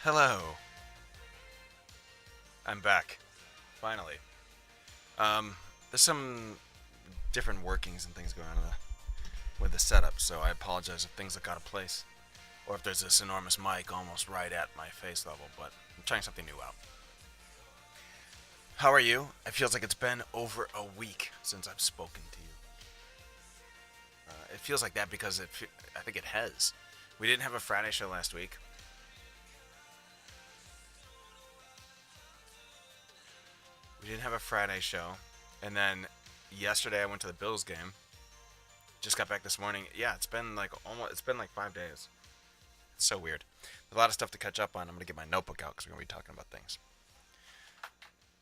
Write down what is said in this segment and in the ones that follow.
Hello. I'm back. Finally. There's some different workings and things going on with the setup, so I apologize if things look out of place. Or if there's this enormous mic almost right at my face level, but I'm trying something new out. How are you? It feels like it's been over a week since I've spoken to you. It feels like that because I think it has. We didn't have a Friday show last week. We didn't have a Friday show. And then yesterday I went to the Bills game. Just got back this morning. Yeah, it's been like 5 days. It's so weird. There's a lot of stuff to catch up on. I'm going to get my notebook out because we're going to be talking about things.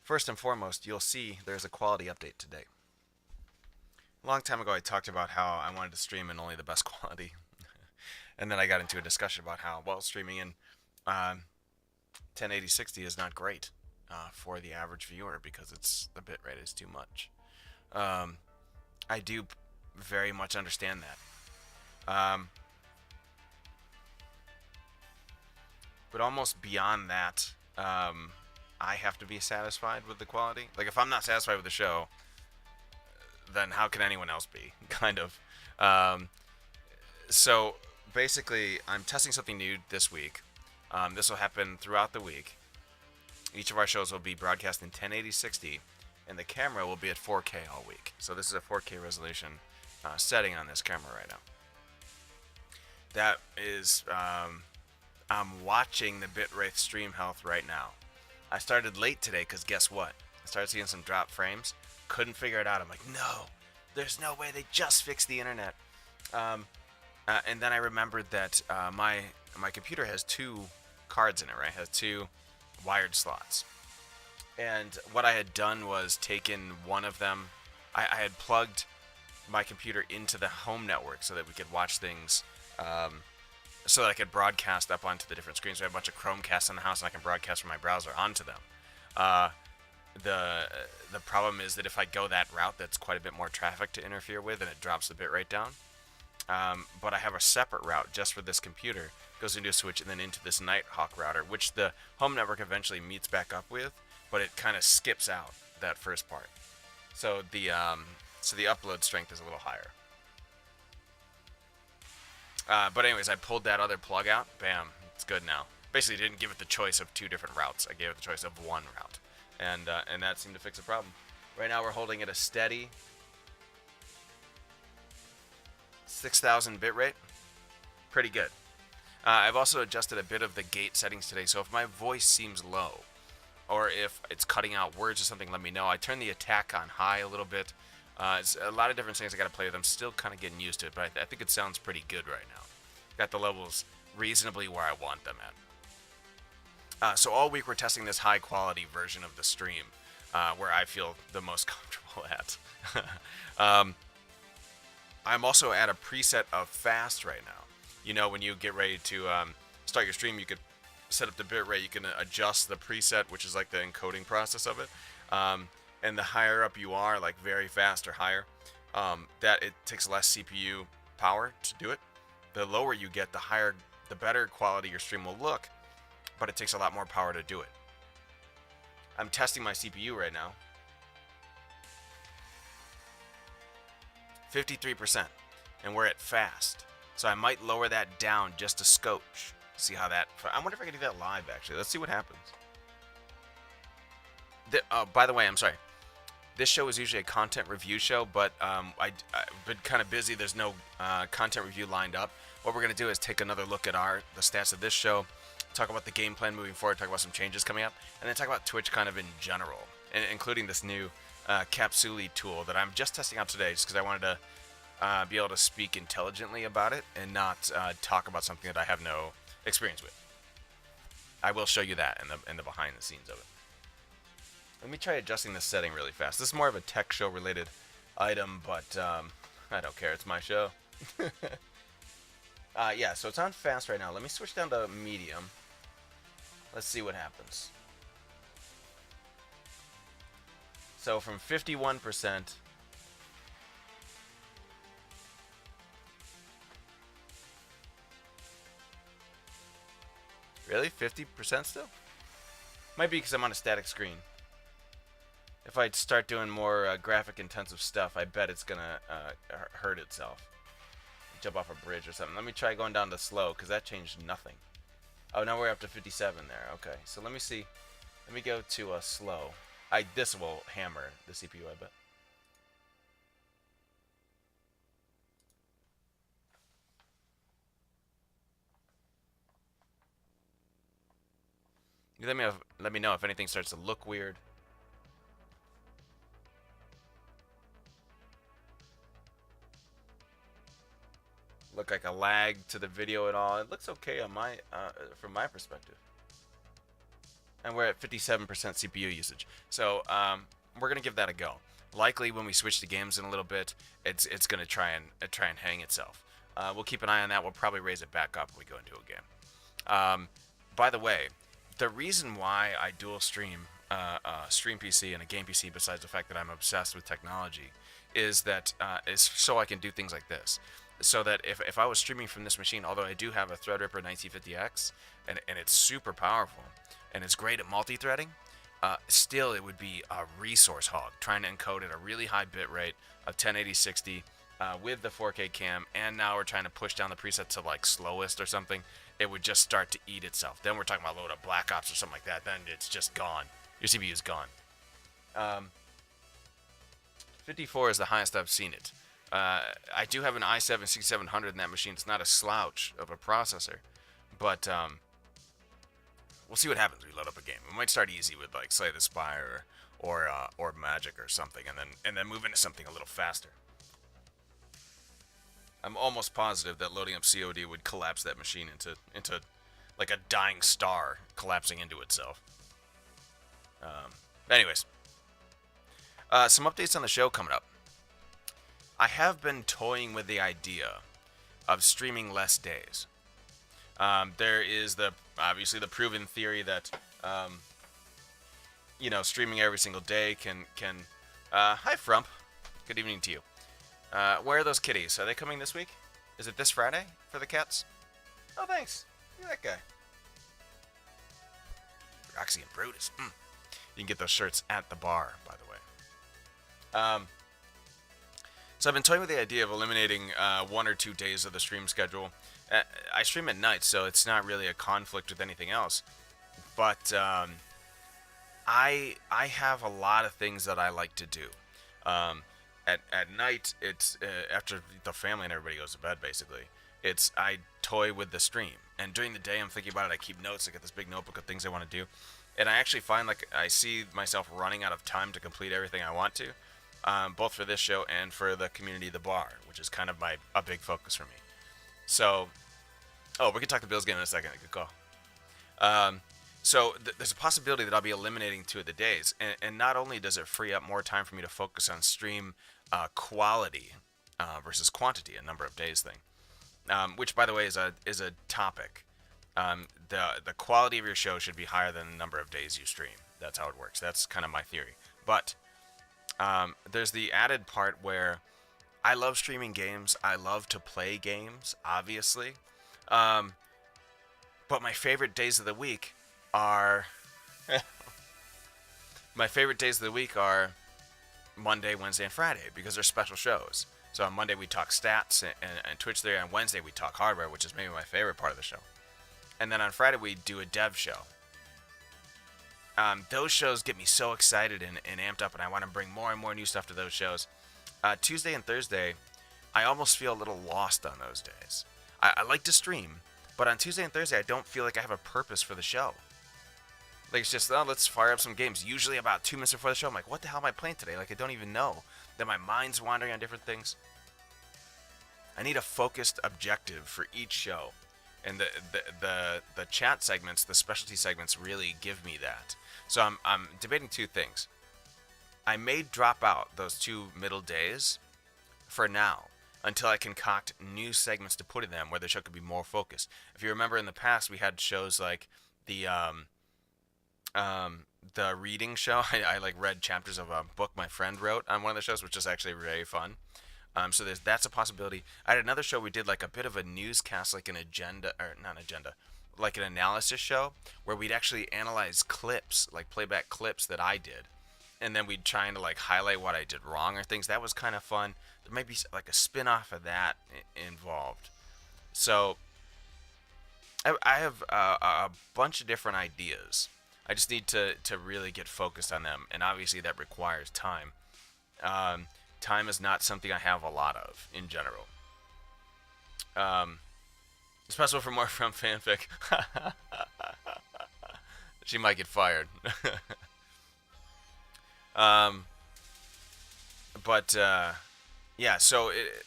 First and foremost, you'll see there's a quality update today. A long time ago I talked about how I wanted to stream in only the best quality. And then I got into a discussion about how, well, streaming in 1080-60 is not great for the average viewer because the bitrate is too much. I do very much understand that. But almost beyond that, I have to be satisfied with the quality. Like, if I'm not satisfied with the show, then how can anyone else be? Kind of. So, basically, I'm testing something new this week. This will happen throughout the week. Each of our shows will be broadcast in 1080-60, and the camera will be at 4K all week. So this is a 4K resolution setting on this camera right now. That is, I'm watching the bitrate stream health right now. I started late today because guess what? I started seeing some drop frames. Couldn't figure it out. I'm like, no, there's no way they just fixed the internet. And then I remembered that my computer has two cards in it, right? It has two wired slots. And what I had done was taken one of them. I had plugged my computer into the home network so that we could watch things, so that I could broadcast up onto the different screens. We have a bunch of Chromecasts in the house, and I can broadcast from my browser onto them. The problem is that if I go that route, that's quite a bit more traffic to interfere with, and it drops the bitrate down. But I have a separate route just for this computer. It goes into a switch and then into this Nighthawk router, which the home network eventually meets back up with, but it kind of skips out that first part. So the upload strength is a little higher. But anyways, I pulled that other plug out. Bam, it's good now. Basically, didn't give it the choice of two different routes. I gave it the choice of one route, and that seemed to fix the problem. Right now, we're holding it a steady 6,000 bitrate. Pretty good. I've also adjusted a bit of the gate settings today, so if my voice seems low, or if it's cutting out words or something, let me know. I turned the attack on high a little bit. It's a lot of different things I got to play with. I'm still kind of getting used to it, but I think it sounds pretty good right now. Got the levels reasonably where I want them at. So all week we're testing this high quality version of the stream, where I feel the most comfortable at. I'm also at a preset of fast right now. You know, when you get ready to start your stream, you could set up the bitrate. You can adjust the preset, which is like the encoding process of it. And the higher up you are, like very fast or higher, that it takes less CPU power to do it. The lower you get, the better quality your stream will look, but it takes a lot more power to do it. I'm testing my CPU right now. 53%, and we're at fast. So I might lower that down just a scotch. See how that... I wonder if I can do that live, actually. Let's see what happens. By the way, I'm sorry. This show is usually a content review show, but I've been kind of busy. There's no content review lined up. What we're going to do is take another look at the stats of this show, talk about the game plan moving forward, talk about some changes coming up, and then talk about Twitch kind of in general, including this new Capsuli tool that I'm just testing out today just because I wanted to be able to speak intelligently about it and not talk about something that I have no experience with. I will show you that in the behind the scenes of it. Let me try adjusting this setting really fast. This is more of a tech show related item, but I don't care. It's my show. Yeah, so it's on fast right now. Let me switch down to medium. Let's see what happens. So from 51%, Really? 50% still? Might be because I'm on a static screen. If I start doing more graphic intensive stuff, I bet it's gonna hurt itself. Jump off a bridge or something. Let me try going down to slow, because that changed nothing. Oh, now we're up to 57 there. Okay, so let me see. Let me go to slow. This will hammer the CPU, I bet. Let me know if anything starts to look weird. Look like a lag to the video at all. It looks okay on my from my perspective. And we're at 57% CPU usage. So we're gonna give that a go. Likely when we switch to games in a little bit, it's gonna try and hang itself. We'll keep an eye on that. We'll probably raise it back up when we go into a game. By the way, the reason why I dual stream stream PC and a game PC, besides the fact that I'm obsessed with technology, is that is so I can do things like this. So that if I was streaming from this machine, although I do have a Threadripper 1950X, and it's super powerful, and it's great at multi-threading, still it would be a resource hog, trying to encode at a really high bit rate of 1080-60 with the 4K cam, and now we're trying to push down the preset to like slowest or something. It would just start to eat itself. Then we're talking about load up Black Ops or something like that. Then it's just gone. Your CPU is gone. 54 is the highest I've seen it. I do have an i7 6700 in that machine. It's not a slouch of a processor, but we'll see what happens when we load up a game. We might start easy with like Slay the Spire or Magic or something, and then move into something a little faster. I'm almost positive that loading up COD would collapse that machine into like a dying star collapsing into itself. Anyways, some updates on the show coming up. I have been toying with the idea of streaming less days. There is obviously the proven theory that streaming every single day can hi Frump, good evening to you. Where are those kitties? Are they coming this week? Is it this Friday for the cats? Oh, thanks. You're that guy. Roxy and Brutus. You can get those shirts at the bar, by the way. So I've been toying with the idea of eliminating 1 or 2 days of the stream schedule. I stream at night, so it's not really a conflict with anything else. But I have a lot of things that I like to do. At night, it's after the family and everybody goes to bed, basically. I toy with the stream. And during the day, I'm thinking about it. I keep notes. I got this big notebook of things I want to do. And I actually find like I see myself running out of time to complete everything I want to. Both for this show and for the community of the bar, which is kind of a big focus for me. So, we can talk the Bills game in a second. Good call. So there's a possibility that I'll be eliminating 2 of the days, and not only does it free up more time for me to focus on stream quality versus quantity, a number of days thing, which by the way is a topic. The quality of your show should be higher than the number of days you stream. That's how it works. That's kind of my theory. But there's the added part where I love streaming games. I love to play games, obviously. But my favorite days of the week are Monday, Wednesday, and Friday because they're special shows. So on Monday we talk stats and Twitch there. On Wednesday we talk hardware, which is maybe my favorite part of the show. And then on Friday we do a dev show. Those shows get me so excited and amped up, and I want to bring more and more new stuff to those shows. Tuesday and Thursday, I almost feel a little lost on those days. I like to stream, but on Tuesday and Thursday, I don't feel like I have a purpose for the show. Like, it's just, let's fire up some games. Usually about 2 minutes before the show, I'm like, what the hell am I playing today? Like, I don't even know. Then my mind's wandering on different things. I need a focused objective for each show. And the chat segments, the specialty segments, really give me that. So I'm debating 2 things. I may drop out those 2 middle days for now until I concoct new segments to put in them where the show could be more focused. If you remember in the past, we had shows like the reading show. I like read chapters of a book my friend wrote on one of the shows, which is actually very fun. So that's a possibility. I had another show we did like a bit of a newscast, like an agenda, or not agenda, like an analysis show where we'd actually analyze clips, like playback clips that I did, and then we'd try to like highlight what I did wrong or things. That was kind of fun. There might be like a spin-off of that involved. So I have a bunch of different ideas. I just need to really get focused on them, and obviously that requires time. Time is not something I have a lot of in general. Especially for more from fanfic. She might get fired. um, but yeah, so it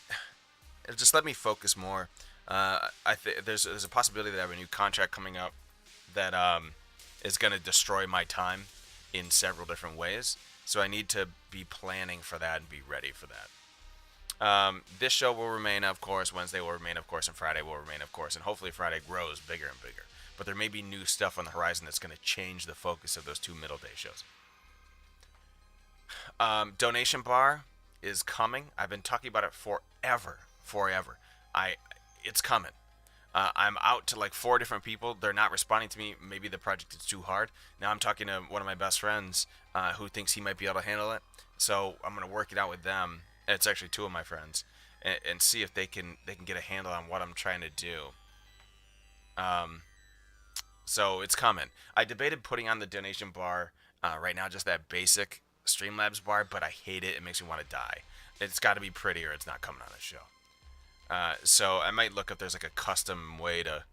just let me focus more. I think there's a possibility that I have a new contract coming up that is going to destroy my time in several different ways. So I need to be planning for that and be ready for that. This show will remain, of course. Wednesday will remain, of course, and Friday will remain, of course. And hopefully Friday grows bigger and bigger. But there may be new stuff on the horizon that's going to change the focus of those two middle day shows. Donation bar is coming. I've been talking about it forever. It's coming. I'm out to like 4 different people. They're not responding to me. Maybe the project is too hard. Now I'm talking to one of my best friends who thinks he might be able to handle it. So I'm going to work it out with them. It's actually 2 of my friends, and see if they can get a handle on what I'm trying to do. So it's coming. I debated putting on the donation bar right now, just that basic Streamlabs bar, but I hate it. It makes me want to die. It's got to be pretty, or it's not coming on the show. So I might look if there's like a custom way to,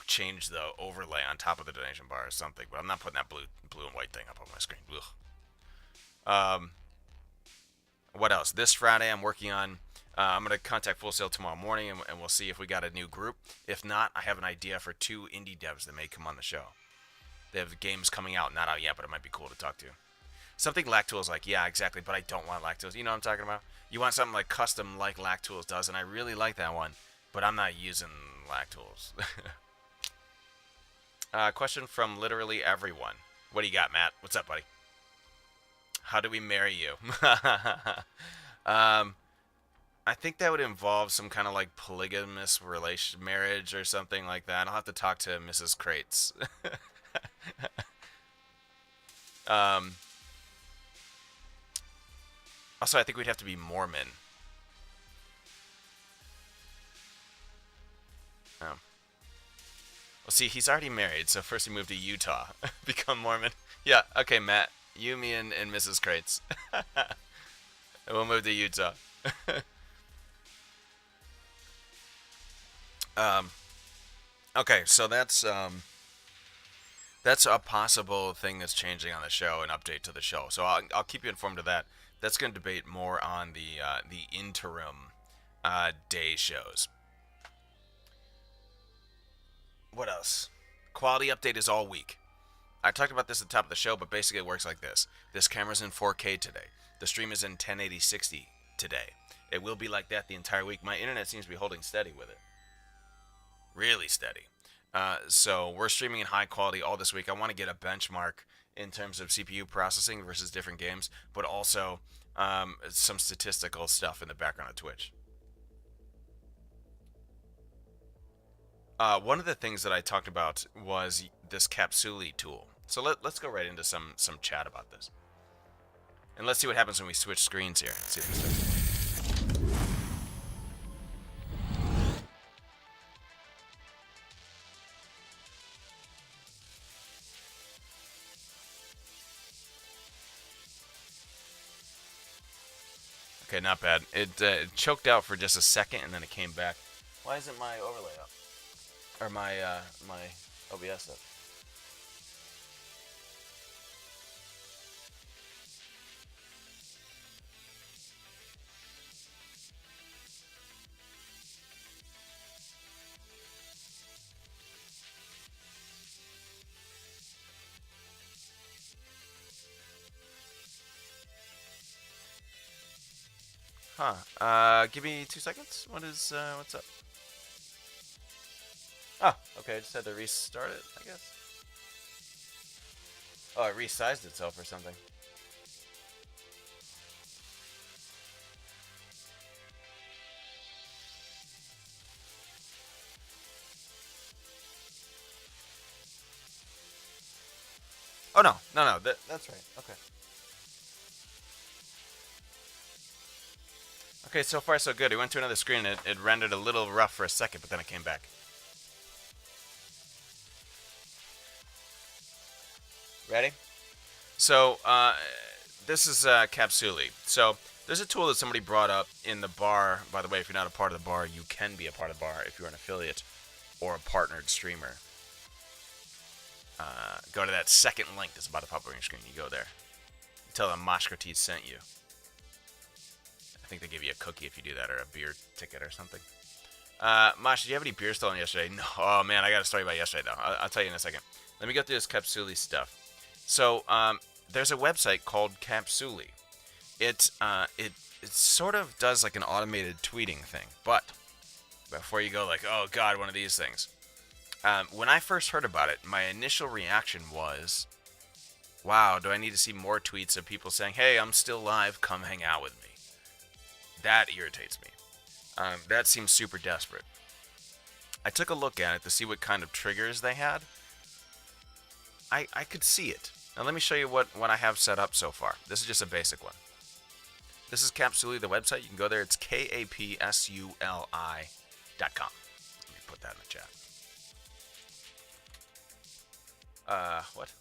change the overlay on top of the donation bar or something. But I'm not putting that blue and white thing up on my screen. Ugh. What else? This Friday I'm working on. I'm going to contact Full Sail tomorrow morning, and we'll see if we got a new group. If not, I have an idea for 2 indie devs that may come on the show. They have games coming out, not out yet, but it might be cool to talk to. Something Lactools like, yeah, exactly, but I don't want Lactools. You know what I'm talking about? You want something like custom like Lactools does, and I really like that one, but I'm not using Lactools. Question from literally everyone. What do you got, Matt? What's up, buddy? How do we marry you? I think that would involve some kind of like polygamous marriage or something like that. I'll have to talk to Mrs. Crates. Also, I think we'd have to be Mormon. Oh. Well, see, he's already married, so first he moved to Utah. Become Mormon. Yeah, okay, Matt. You, me, and Mrs. Crates. We'll move to Utah. Okay, so that's a possible thing that's changing on the show, an update to the show. So I'll keep you informed of that. That's going to debate more on the interim day shows. What else? Quality update is all week. I talked about this at the top of the show, but basically it works like this. This camera's in 4K today. The stream is in 1080/60 today. It will be like that the entire week. My internet seems to be holding steady with it. Really steady. So we're streaming in high quality all this week. I want to get a benchmark in terms of CPU processing versus different games, but also some statistical stuff in the background of Twitch. One of the things that I talked about was this Capsuli tool. So let's go right into some chat about this. And let's see what happens when we switch screens here. Let's see if this does. Okay, not bad. It choked out for just a second and then it came back. Why isn't my overlay up? Or my OBS up? Huh. Give me 2 seconds. What's up? Oh, okay, I just had to restart it, I guess. Oh, it resized itself or something. Oh, no. No, no. That's right. Okay. Okay, so far so good. We went to another screen and it rendered a little rough for a second, but then it came back. Ready? So, this is Capsuli. So, there's a tool that somebody brought up in the bar. By the way, if you're not a part of the bar, you can be a part of the bar if you're an affiliate or a partnered streamer. Go to that second link that's about to pop up on your screen. You go there. Tell them Mosh sent you. I think they give you a cookie if you do that, or a beer ticket or something. Mosh, did you have any beer stolen yesterday? No. Oh, man, I got a story about yesterday, though. I'll tell you in a second. Let me go through this Capsuli stuff. So, there's a website called Capsuli. It sort of does like an automated tweeting thing. But, before you go like, oh, God, one of these things. When I first heard about it, my initial reaction was, wow, do I need to see more tweets of people saying, hey, I'm still live, come hang out with me? That irritates me. That seems super desperate. I took a look at it to see what kind of triggers they had. I could see it. Now let me show you what I have set up so far. This is just a basic one. This is Capsuli, the website. You can go there. It's kapsuli.com. Let me put that in the chat. What?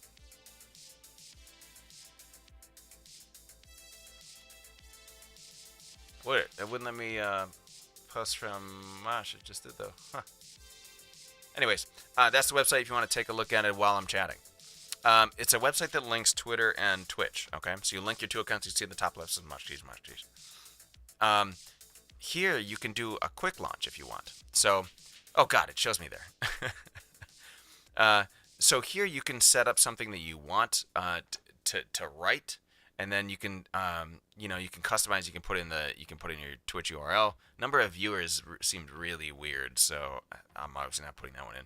What? It wouldn't let me post from Mosh. It just did though. Huh. Anyways, that's the website if you want to take a look at it while I'm chatting. It's a website that links Twitter and Twitch. Okay, so you link your two accounts. You see at the top left says Mosh Cheese. Here you can do a quick launch if you want. So, oh God, it shows me there. So here you can set up something that you want to write. And then you can, you can customize. You can put in your Twitch URL. Number of viewers seemed really weird, so I'm obviously not putting that one in.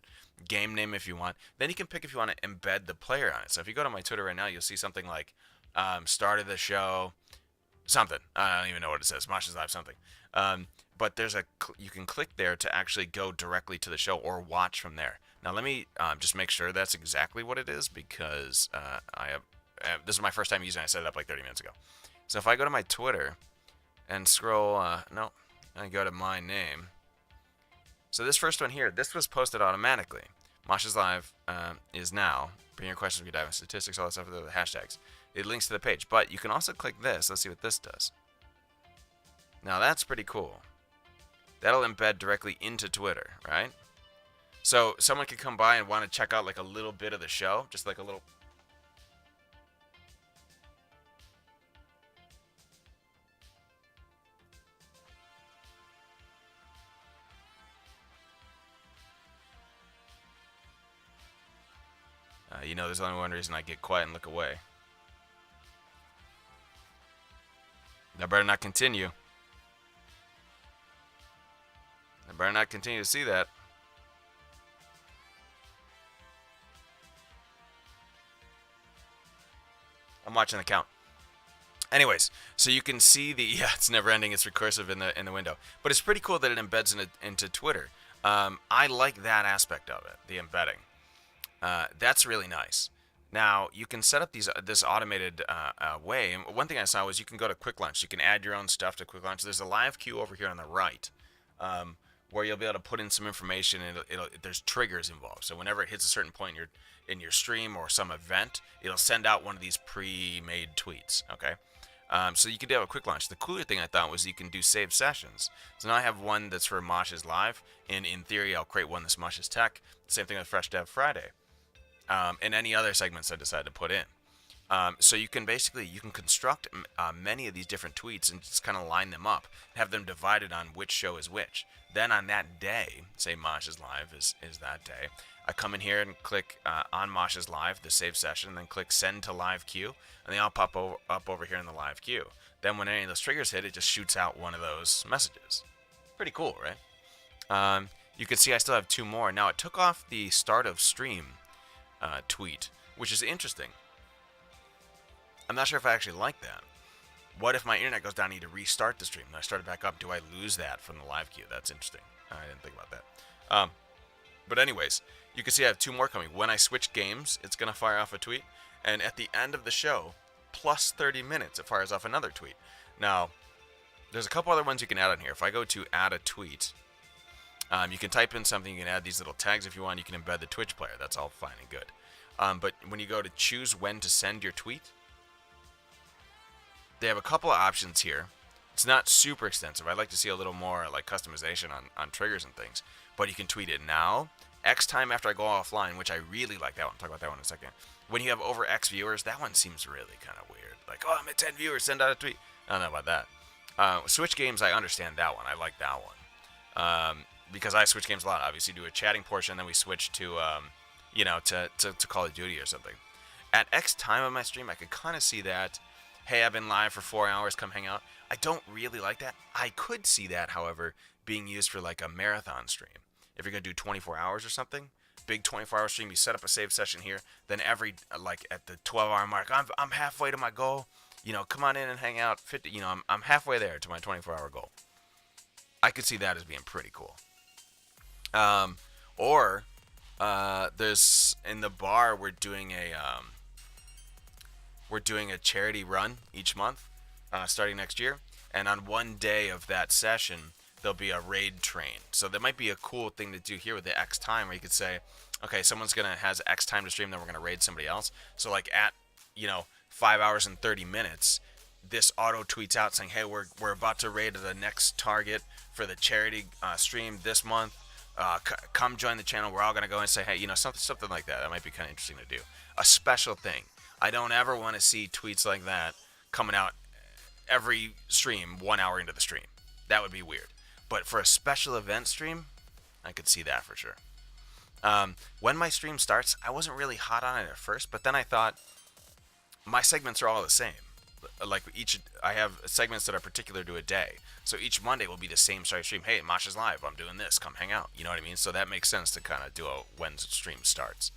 Game name if you want. Then you can pick if you want to embed the player on it. So if you go to my Twitter right now, you'll see something like start of the show, something. I don't even know what it says. Mosh is live something. But you can click there to actually go directly to the show or watch from there. Now let me just make sure that's exactly what it is because this is my first time using it. I set it up like 30 minutes ago. So if I go to my Twitter and scroll, and go to my name. So this first one here, this was posted automatically. Mosh is live is now. Bring your questions, we dive in statistics, all that stuff with the hashtags. It links to the page. But you can also click this. Let's see what this does. Now that's pretty cool. That'll embed directly into Twitter, right? So someone could come by and want to check out like a little bit of the show, just like a little... there's only one reason I get quiet and look away. I better not continue. I better not continue to see that. I'm watching the count. Anyways, so you can see it's never ending. It's recursive in the window, but it's pretty cool that it embeds into Twitter. I like that aspect of it, the embedding. That's really nice. Now you can set up this automated way. And one thing I saw was you can go to Quick Launch. You can add your own stuff to Quick Launch. There's a live queue over here on the right, where you'll be able to put in some information. And there's triggers involved. So whenever it hits a certain point in your stream or some event, it'll send out one of these pre-made tweets. Okay. So you can do a quick launch. The cooler thing I thought was you can do save sessions. So now I have one that's for Mosh's Live, and in theory I'll create one that's Mosh's Tech. Same thing with Fresh Dev Friday, and any other segments I decide to put in. So you can construct many of these different tweets and just kind of line them up, have them divided on which show is which. Then on that day, say Mosh's Live is that day, I come in here and click on Mosh's Live, the save session, and then click send to live queue, and they all pop up over here in the live queue. Then when any of those triggers hit, it just shoots out one of those messages. Pretty cool, right? You can see I still have two more. Now it took off the start of stream tweet, which is interesting. I'm not sure if I actually like that. What if my internet goes down and I need to restart the stream and I start it back up? Do I lose that from the live queue? That's interesting. I didn't think about that. But anyways, You can see I have two more coming. When I switch games, it's going to fire off a tweet. And at the end of the show, plus 30 minutes, it fires off another tweet. Now, there's a couple other ones you can add on here. If I go to add a tweet, you can type in something. You can add these little tags if you want. You can embed the Twitch player. That's all fine and good. But when you go to choose when to send your tweet, they have a couple of options here. It's not super extensive. I'd like to see a little more like customization on triggers and things. But you can tweet it now, X time after I go offline, which I really like that one. I'll talk about that one in a second. When you have over X viewers, that one seems really kind of weird. Like, oh, I'm at 10 viewers, send out a tweet. I don't know about that. Switch games, I understand that one. I like that one. Because I switch games a lot. Obviously, do a chatting portion, then we switch to, to Call of Duty or something. At X time of my stream, I could kind of see that. Hey, I've been live for 4 hours, come hang out. I don't really like that. I could see that, however, being used for like a marathon stream. If you're going to do 24 hours or something, big 24-hour stream, you set up a save session here, then every, like at the 12-hour mark, I'm halfway to my goal. Come on in and hang out. 50, I'm halfway there to my 24-hour goal. I could see that as being pretty cool. Or there's in the bar we're doing a charity run each month, starting next year, and on one day of that session there'll be a raid train. So that might be a cool thing to do here with the X time, where you could say, okay, someone's has X time to stream, then we're gonna raid somebody else. So like at 5 hours and 30 minutes, this auto tweets out saying, hey, we're about to raid the next target for the charity stream this month. Come join the channel. We're all gonna go and say, hey, something like that. That might be kind of interesting to do. A special thing. I don't ever want to see tweets like that coming out every stream 1 hour into the stream. That would be weird. But for a special event stream, I could see that for sure. When my stream starts, I wasn't really hot on it at first, but then I thought my segments are all the same. Like I have segments that are particular to a day. So each Monday will be the same start stream. Hey, Mosh is live. I'm doing this. Come hang out. You know what I mean? So that makes sense to kind of do a when stream starts.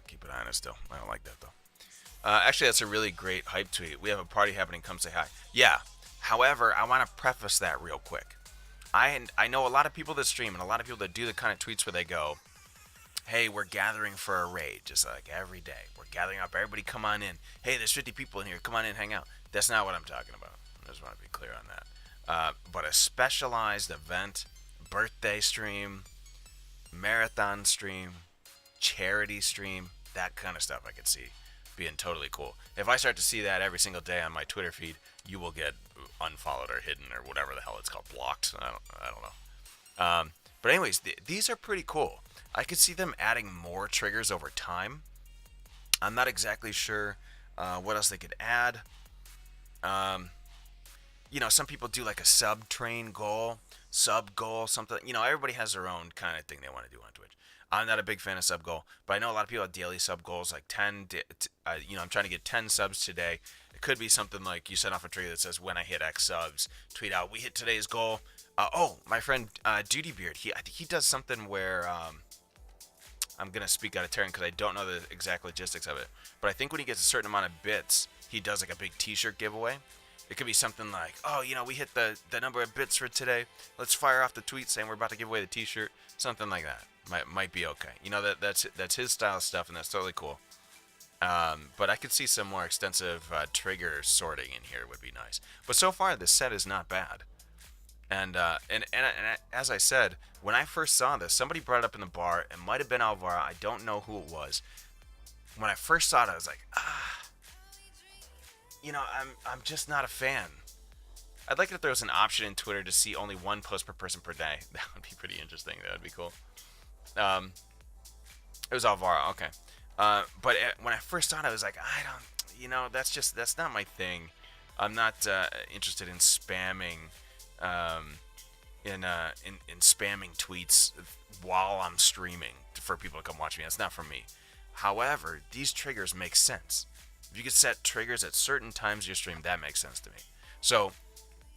Keep it honest still. I don't like that though. Actually, that's a really great hype tweet. We have a party happening. Come say hi. Yeah. However, I want to preface that real quick. I know a lot of people that stream and a lot of people that do the kind of tweets where they go, hey, we're gathering for a raid, just like every day. We're gathering up. Everybody come on in. Hey, there's 50 people in here. Come on in, hang out. That's not what I'm talking about. I just want to be clear on that. But a specialized event, birthday stream, marathon stream, charity stream, that kind of stuff I could see being totally cool. If I start to see that every single day on my Twitter feed, you will get unfollowed or hidden or whatever the hell it's called, blocked. I don't know. But anyways, these are pretty cool. I could see them adding more triggers over time. I'm not exactly sure what else they could add. Some people do like a sub-train goal, sub-goal, something. Everybody has their own kind of thing they want to do on Twitch. I'm not a big fan of sub-goal, but I know a lot of people have daily sub-goals, like 10, I'm trying to get 10 subs today. It could be something like you set off a trigger that says, when I hit X subs, tweet out, we hit today's goal. My friend Duty Beard, he does something where, I'm going to speak out of turn because I don't know the exact logistics of it, but I think when he gets a certain amount of bits, he does like a big t-shirt giveaway. It could be something like, we hit the number of bits for today. Let's fire off the tweet saying we're about to give away the t-shirt. Something like that. Might be okay. That's his style of stuff, and that's totally cool. But I could see some more extensive trigger sorting in here would be nice. But so far, this set is not bad. And as I said, when I first saw this, somebody brought it up in the bar. It might have been Alvaro. I don't know who it was. When I first saw it, I was like, I'm just not a fan. I'd like it if there was an option in Twitter to see only one post per person per day. That would be pretty interesting. That would be cool. It was Alvaro. Okay. But when I first saw it, I was like, that's not my thing. I'm not interested in spamming, in spamming tweets while I'm streaming for people to come watch me. That's not for me. However, these triggers make sense. If you could set triggers at certain times of your stream, that makes sense to me. So,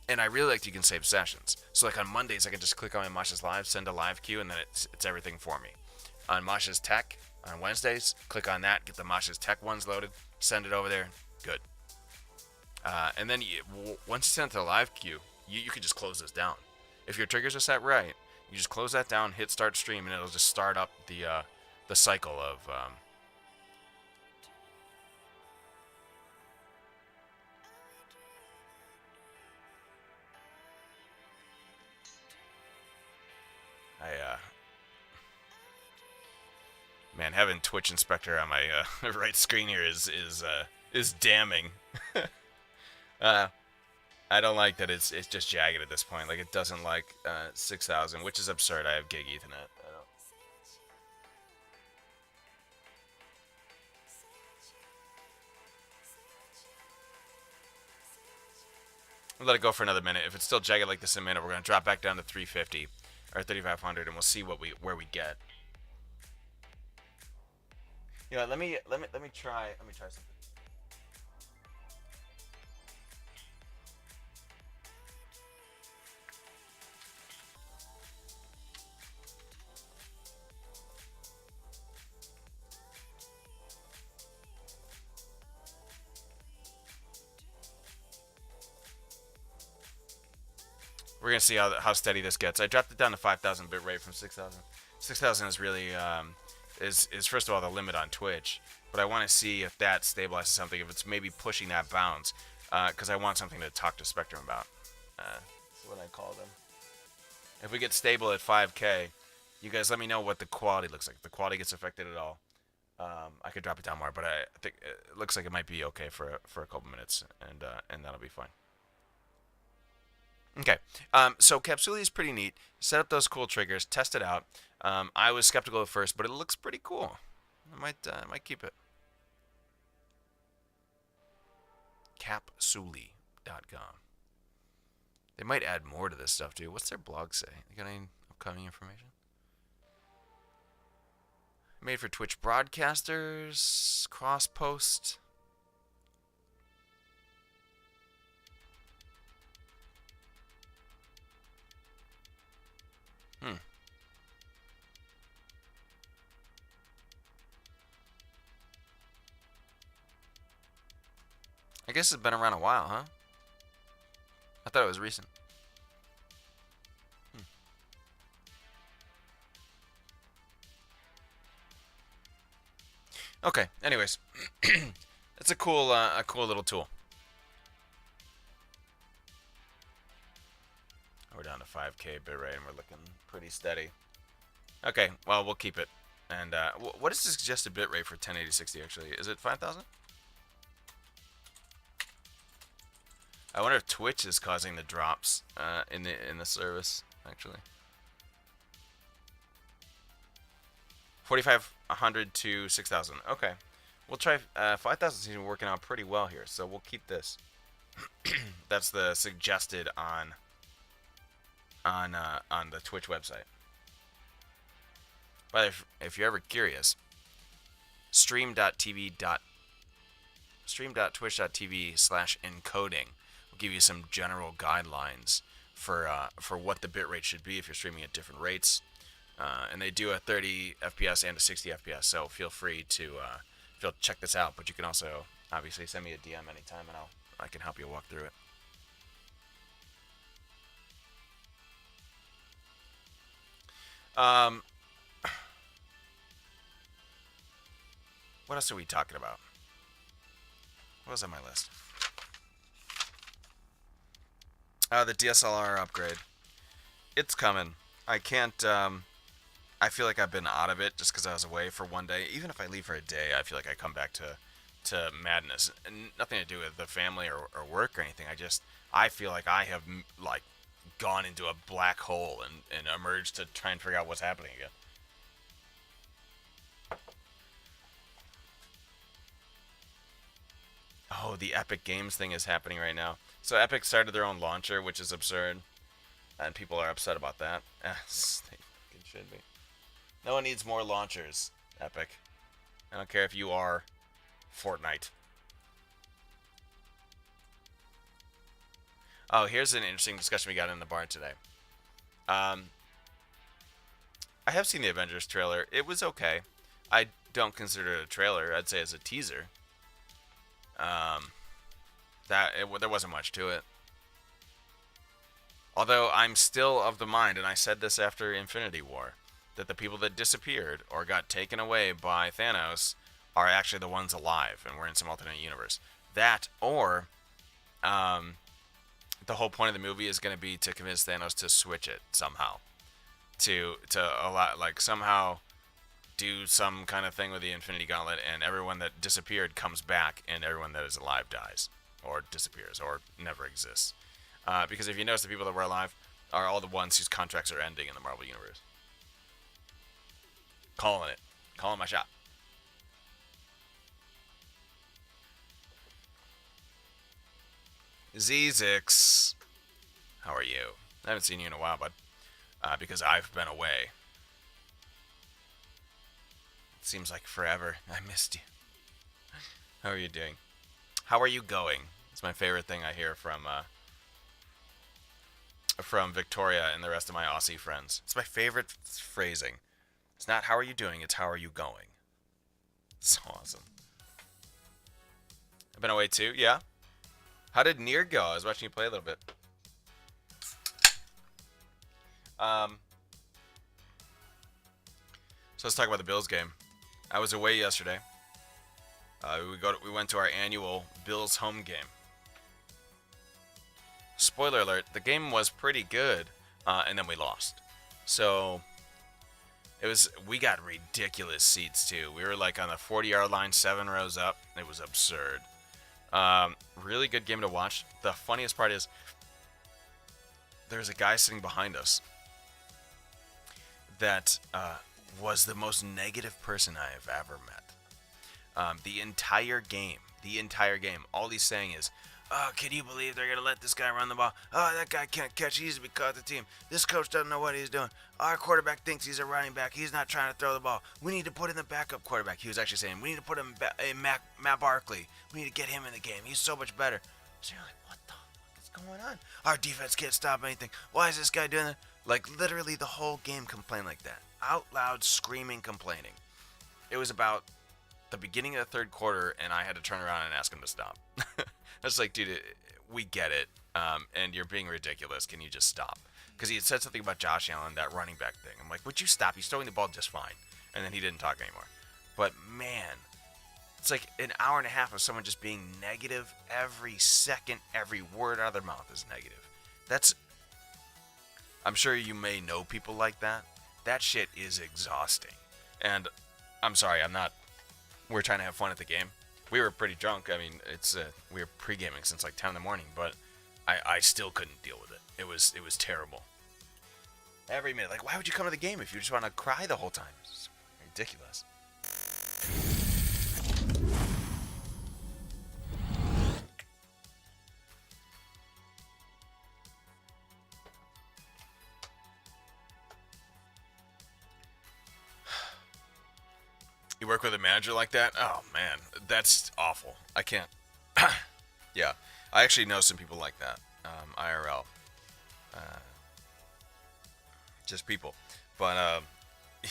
and I really like that you can save sessions. So like on Mondays, I can just click on my Mosh's Live, send a live queue, and then it's everything for me. On Mosh's Tech, on Wednesdays, click on that, get the Mosh's Tech ones loaded, send it over there, good. And then once you send it to the live queue, you can just close this down. If your triggers are set right, you just close that down, hit start stream, and it'll just start up the cycle of man, having Twitch Inspector on my right screen here is damning. I don't like that it's just jagged at this point. Like it doesn't like 6,000, which is absurd. I have gig Ethernet. We'll let it go for another minute. If it's still jagged like this in a minute, we're gonna drop back down to 350 or 3,500, and we'll see where we get. You know, let me try something. We're gonna see how steady this gets. I dropped it down to 5,000 bit rate from 6,000. 6,000 is really is first of all the limit on Twitch, but I want to see if that stabilizes something. If it's maybe pushing that bounds, because I want something to talk to Spectrum about. That's what I call them. If we get stable at 5K, you guys let me know what the quality looks like. If the quality gets affected at all, I could drop it down more, but I think it looks like it might be okay for a couple minutes, and that'll be fine. Okay, so Capsuli is pretty neat. Set up those cool triggers, test it out. I was skeptical at first, but it looks pretty cool. I might keep it. Capsuli.com. They might add more to this stuff too. What's their blog say? You got any upcoming information? Made for Twitch broadcasters, cross post. I guess it's been around a while, huh? I thought it was recent. Okay. Anyways, it's a cool little tool. We're down to 5K bitrate, and we're looking pretty steady. Okay. Well, we'll keep it. And what is the suggested bitrate for 1080/60? Actually, is it 5,000? I wonder if Twitch is causing the drops in the service. Actually, 4,500 to 6,000. Okay, we'll try 5,000. Seems to be working out pretty well here, so we'll keep this. That's the suggested on the Twitch website. But if you're ever curious, stream.twitch.tv/encoding will give you some general guidelines for what the bitrate should be if you're streaming at different rates. And they do a 30 FPS and a 60 FPS, so feel free to check this out. But you can also obviously send me a DM anytime, and I can help you walk through it. What else are we talking about? What was on my list? The DSLR upgrade. It's coming. I can't. I feel like I've been out of it just because I was away for one day. Even if I leave for a day, I feel like I come back to madness. And nothing to do with the family or work or anything. I feel like I have like gone into a black hole and emerged to try and figure out what's happening again. Oh, the Epic Games thing is happening right now. So Epic started their own launcher, which is absurd, and people are upset about that. Yes, they fucking should be. No one needs more launchers, Epic. I don't care if you are Fortnite. Oh, here's an interesting discussion we got in the bar today. Um, I have seen the Avengers trailer. It was okay. I don't consider it a trailer. I'd say it's a teaser. Um, there wasn't much to it. Although I'm still of the mind, and I said this after Infinity War, that the people that disappeared or got taken away by Thanos are actually the ones alive, and we're in some alternate universe. That, or the whole point of the movie is going to be to convince Thanos to switch it somehow, to allow, like, somehow do some kind of thing with the Infinity Gauntlet, and everyone that disappeared comes back, and everyone that is alive dies, or disappears, or never exists. Because if you notice, the people that were alive are all the ones whose contracts are ending in the Marvel Universe. Calling it. Calling my shot. Zizix, how are you? I haven't seen you in a while, bud. Because I've been away. It seems like forever. I missed you. How are you doing? How are you going? It's my favorite thing I hear from Victoria and the rest of my Aussie friends. It's my favorite phrasing. It's not how are you doing, it's how are you going. It's so awesome. I've been away too, yeah? How did Nier go? I was watching you play a little bit. So let's talk about the Bills game. I was away yesterday. We went to our annual Bills home game. Spoiler alert, the game was pretty good, and then we lost. So we got ridiculous seats too. We were like on the 40-yard line, 7 rows up. It was absurd. Really good game to watch. The funniest part is there's a guy sitting behind us that was the most negative person I have ever met. The entire game, all he's saying is, "Oh, can you believe they're going to let this guy run the ball? Oh, that guy can't catch. He needs to be caught the team. This coach doesn't know what he's doing. Our quarterback thinks he's a running back. He's not trying to throw the ball. We need to put in the backup quarterback." He was actually saying, "We need to put him in Matt Barkley. We need to get him in the game. He's so much better." So you're like, what the fuck is going on? Our defense can't stop anything. Why is this guy doing that? Like, literally the whole game complained like that. Out loud, screaming, complaining. It was about the beginning of the third quarter, and I had to turn around and ask him to stop. I was like, dude, we get it, and you're being ridiculous. Can you just stop? Because he had said something about Josh Allen, that running back thing. I'm like, would you stop? He's throwing the ball just fine. And then he didn't talk anymore. But, man, it's like an hour and a half of someone just being negative every second. Every word out of their mouth is negative. I'm sure you may know people like that. That shit is exhausting. And I'm sorry, we're trying to have fun at the game. We were pretty drunk. I mean, we were pre-gaming since like 10 in the morning, but I still couldn't deal with it. It was terrible. Every minute, like, why would you come to the game if you just want to cry the whole time? It's ridiculous. You work with a manager like that? Oh, man. That's awful. I can't. Yeah. I actually know some people like that. IRL. Just people. But,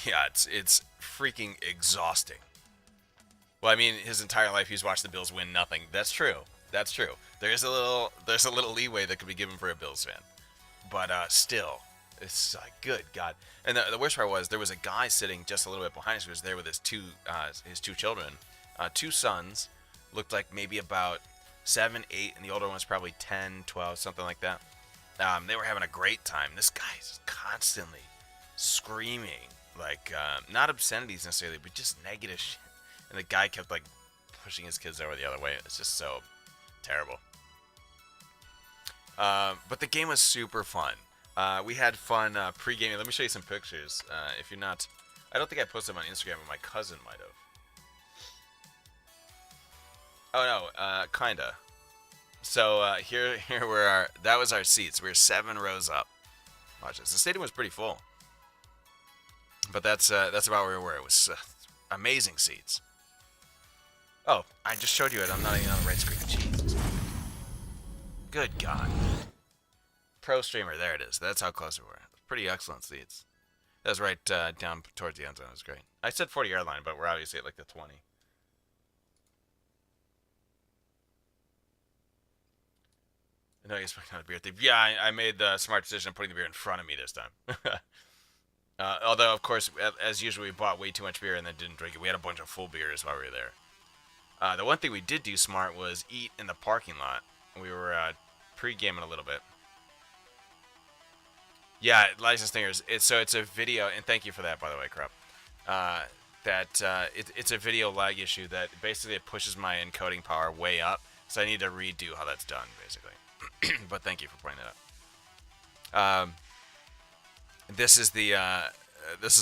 yeah, it's freaking exhausting. Well, I mean, his entire life he's watched the Bills win nothing. That's true. That's true. There's a little leeway that could be given for a Bills fan. But, still. It's like, good God. And the worst part was there was a guy sitting just a little bit behind us who was there with his two children. Two sons, looked like maybe about 7, 8, and the older one's probably 10, 12, something like that. They were having a great time. This guy's constantly screaming, like, not obscenities necessarily, but just negative shit. And the guy kept, like, pushing his kids over the other way. It's just so terrible. But the game was super fun. We had fun pre-gaming. Let me show you some pictures. If you're not... I don't think I posted them on Instagram, but my cousin might have. Oh, no. Kinda. So, here were that was our seats. We were 7 rows up. Watch this. The stadium was pretty full. But that's about where we were. It was amazing seats. Oh, I just showed you it. I'm not even on the right screen. Jesus. Good God. Pro streamer. There it is. That's how close we were. Pretty excellent seats. That was right down towards the end zone. It was great. I said 40 yard line, but we're obviously at like the 20. No, you expect not a beer thief. Yeah, I made the smart decision of putting the beer in front of me this time. Although, of course, as usual, we bought way too much beer and then didn't drink it. We had a bunch of full beers while we were there. The one thing we did do smart was eat in the parking lot. We were pre-gaming a little bit. Yeah, License Stingers. It's a video, and thank you for that, by the way, Crop. It's a video lag issue that basically it pushes my encoding power way up, so I need to redo how that's done, basically. But thank you for pointing that out. This is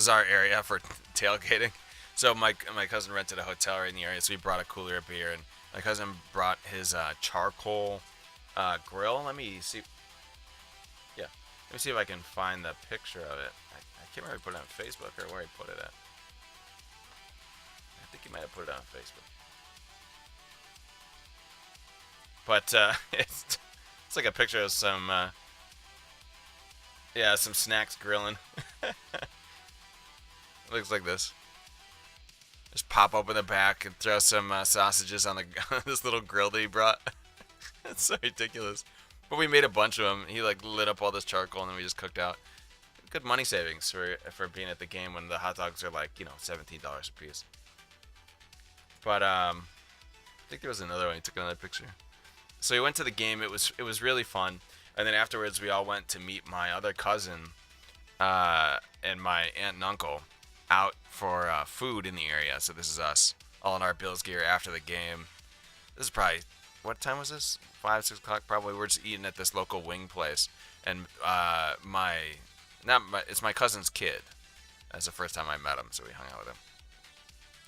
our area for tailgating. So my cousin rented a hotel right in the area, so we brought a cooler of beer, and my cousin brought his charcoal grill. Let me see. Yeah, let me see if I can find the picture of it. I can't remember if he put it on Facebook or where he put it at. I think he might have put it on Facebook. But it's like a picture of some some snacks grilling. Looks like this. Just pop open the back and throw some sausages on this little grill that he brought. It's so ridiculous. But we made a bunch of them. He like lit up all this charcoal and then we just cooked out. Good money savings for being at the game when the hot dogs are like, $17 a piece. But I think there was another one. He took another picture. So we went to the game. It was really fun. And then afterwards we all went to meet my other cousin and my aunt and uncle out for food in the area. So this is us all in our Bills gear after the game. This is probably, what time was this? 5, 6 o'clock probably. We're just eating at this local wing place. And it's my cousin's kid. That's the first time I met him, so we hung out with him.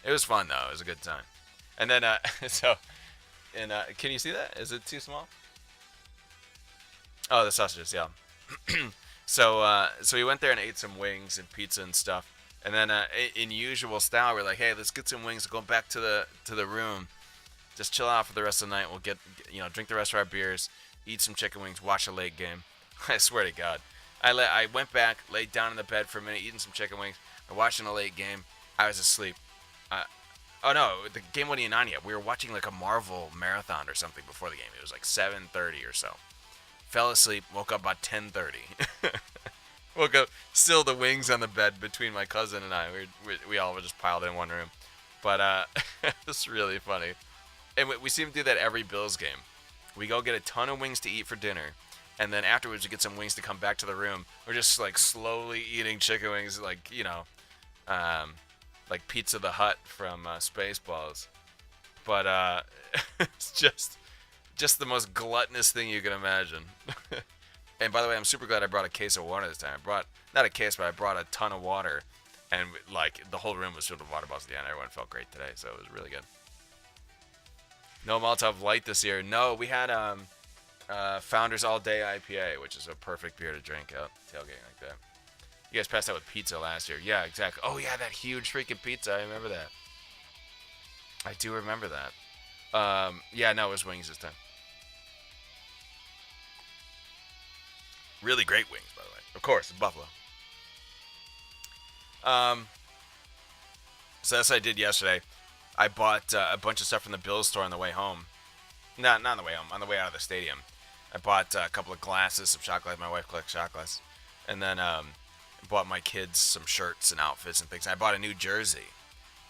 It was fun though. It was a good time. And then can you see that? Is it too small? Oh, the sausages, yeah. So we went there and ate some wings and pizza and stuff. And then in usual style, we're like, hey, let's get some wings, go back to the room, just chill out for the rest of the night. We'll get drink the rest of our beers, eat some chicken wings, watch a late game. I swear to God, I went back, laid down in the bed for a minute, eating some chicken wings, and watching a late game. I was asleep. Oh no, the game wasn't even on yet. We were watching like a Marvel marathon or something before the game. It was like 7:30 or so. Fell asleep, woke up about 10:30. Woke up, still the wings on the bed between my cousin and I. We all were just piled in one room. But it was really funny. And we seem to do that every Bills game. We go get a ton of wings to eat for dinner. And then afterwards we get some wings to come back to the room. We're just like slowly eating chicken wings like, like Pizza the Hut from Spaceballs. But it's just the most gluttonous thing you can imagine. And by the way, I'm super glad I brought a case of water this time. I brought, not a case, but I brought a ton of water. And like the whole room was filled with water bottles at the end. Everyone felt great today, so it was really good. No Molotov Light this year. No, we had Founders All Day IPA, which is a perfect beer to drink out tailgating like that. You guys passed out with pizza last year. Yeah, exactly. Oh yeah, that huge freaking pizza. I remember that. I do remember that. Yeah, no, it was wings this time. Really great wings, by the way. Of course, it's Buffalo. So that's what I did yesterday. I bought a bunch of stuff from the Bills store on the way home. Not on the way home, on the way out of the stadium. I bought a couple of glasses, some shot glasses. My wife collects shot glasses. And then bought my kids some shirts and outfits and things. I bought a new jersey.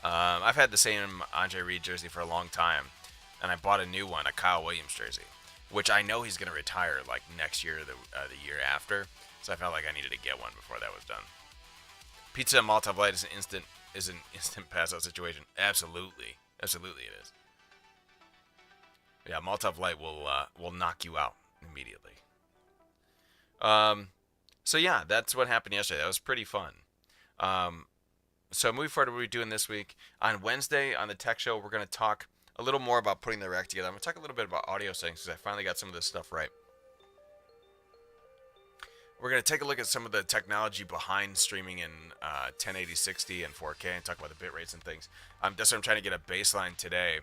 I've had the same Andre Reed jersey for a long time. And I bought a new one, a Kyle Williams jersey, which I know he's going to retire like next year or the year after. So I felt like I needed to get one before that was done. Pizza and Molotov Light is an instant pass out situation. Absolutely it is. Yeah, Molotov Light will knock you out immediately. So yeah, that's what happened yesterday. That was pretty fun. So moving forward, what are we doing this week? On Wednesday on the Tech Show, we're going to talk a little more about putting the rec together. I'm going to talk a little bit about audio settings because I finally got some of this stuff right. We're going to take a look at some of the technology behind streaming in 1080, 60, and 4K and talk about the bit rates and things. That's what I'm trying to get a baseline today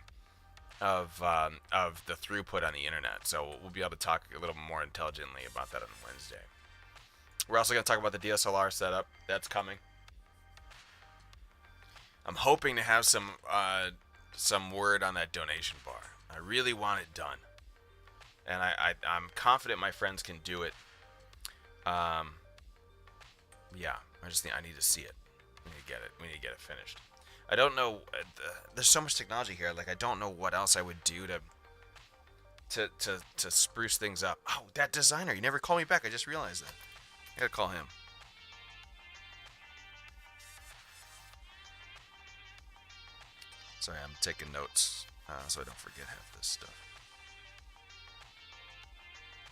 of the throughput on the internet. So we'll be able to talk a little more intelligently about that on Wednesday. We're also going to talk about the DSLR setup that's coming. I'm hoping to have some word on that donation bar. I really want it done, and I'm confident my friends can do it. Yeah, I need to see it. We need to get it. We need to get it finished. I don't know. There's so much technology here. Like I don't know what else I would do to spruce things up. Oh, that designer. You never called me back. I just realized that. I gotta call him. Sorry, I'm taking notes so I don't forget half this stuff.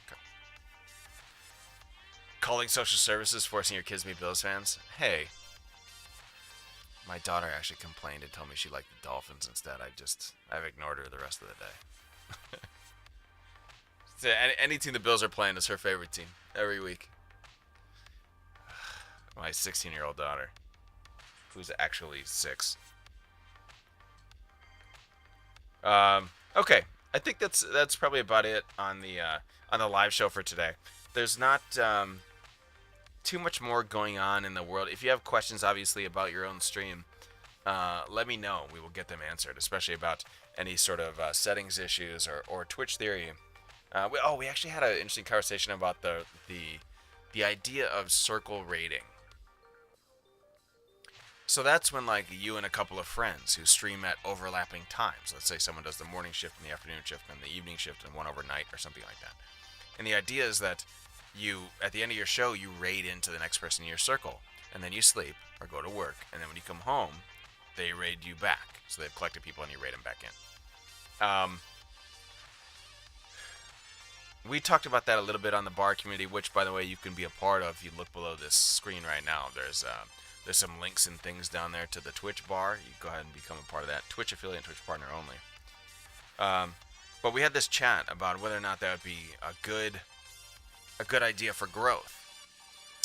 Okay. Calling social services, forcing your kids to be Bills fans. Hey, my daughter actually complained and told me she liked the Dolphins instead. I've ignored her the rest of the day. So any team the Bills are playing is her favorite team every week. My 16-year-old daughter, who's actually 6. Okay, I think that's probably about it on the live show for today. There's not too much more going on in the world. If you have questions, obviously, about your own stream, let me know. We will get them answered, especially about any sort of settings issues or Twitch theory. We actually had an interesting conversation about the idea of circle rating. So that's when, like, you and a couple of friends who stream at overlapping times. Let's say someone does the morning shift and the afternoon shift and the evening shift and one overnight or something like that. And the idea is that you, at the end of your show, you raid into the next person in your circle. And then you sleep or go to work. And then when you come home, they raid you back. So they've collected people and you raid them back in. We talked about that a little bit on the bar community, which, by the way, you can be a part of. If you look below this screen right now, there's some links and things down there to the Twitch bar. You go ahead and become a part of that. Twitch affiliate, Twitch partner only. But we had this chat about whether or not that would be a good idea for growth.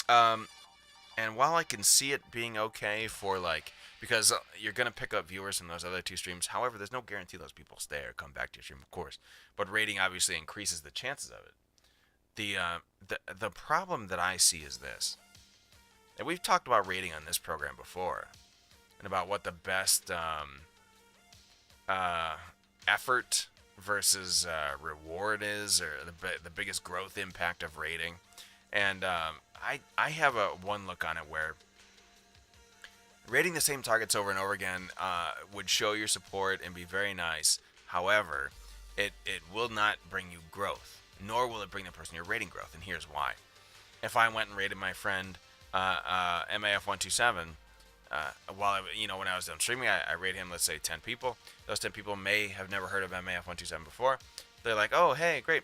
And while I can see it being okay for, like, because you're going to pick up viewers from those other two streams. However, there's no guarantee those people stay or come back to your stream, of course. But rating obviously increases the chances of it. The problem that I see is this. And we've talked about rating on this program before. And about what the best effort versus reward is, or the biggest growth impact of rating. And I have one look on it where rating the same targets over and over again would show your support and be very nice. However, it will not bring you growth, nor will it bring the person you're rating growth. And here's why. If I went and rated my friend MAF127, when I was done streaming, I rated him, let's say, 10 people. Those 10 people may have never heard of MAF127 before. They're like, oh, hey, great.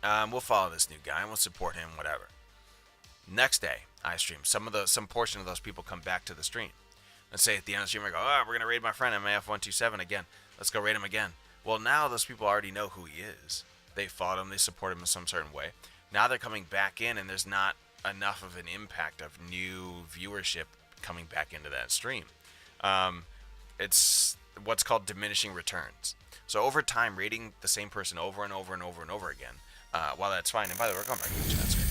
We'll follow this new guy and we'll support him, whatever. Next day, I stream. Some portion of those people come back to the stream. Let's say at the end of the stream, I go, oh, we're going to raid my friend MAF127 again. Let's go raid him again. Well, now those people already know who he is. They followed him. They support him in some certain way. Now they're coming back in, and there's not enough of an impact of new viewership coming back into that stream. It's what's called diminishing returns. So over time, rating the same person over and over and over and over again, while that's fine. And by the way, we're going back to the chat screen.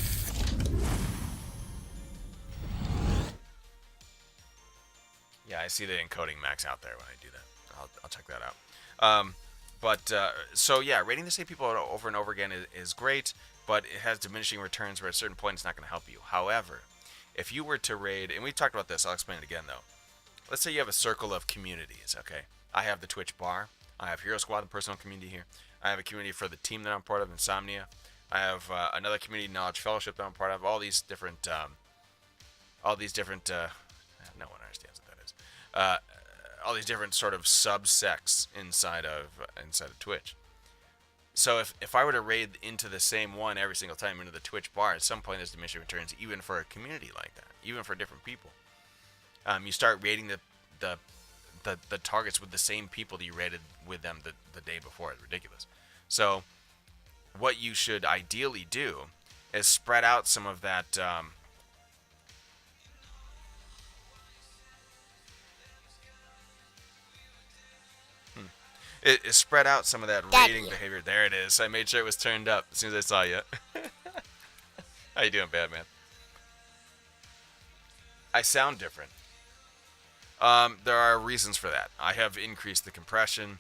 Yeah, I see the encoding max out there when I do that. I'll check that out. So yeah, rating the same people over and over again is great, but it has diminishing returns where at a certain point it's not going to help you. However, if you were to raid, and we've talked about this, I'll explain it again though. Let's say you have a circle of communities, okay? I have the Twitch bar. I have Hero Squad, the personal community here. I have a community for the team that I'm part of, Insomnia. I have another community, Knowledge Fellowship, that I'm part of. All these different, no one understands what that is. All these different sort of subsects inside of Twitch. So if I were to raid into the same one every single time into the Twitch bar, at some point there's diminishing returns, even for a community like that, even for different people. You start raiding the targets with the same people that you raided with them the day before. It's ridiculous. So what you should ideally do is spread out some of that. It spread out some of that Daddy. rating behavior. There it is. I made sure it was turned up as soon as I saw you. How you doing, Batman? I sound different. There are reasons for that. I have increased the compression,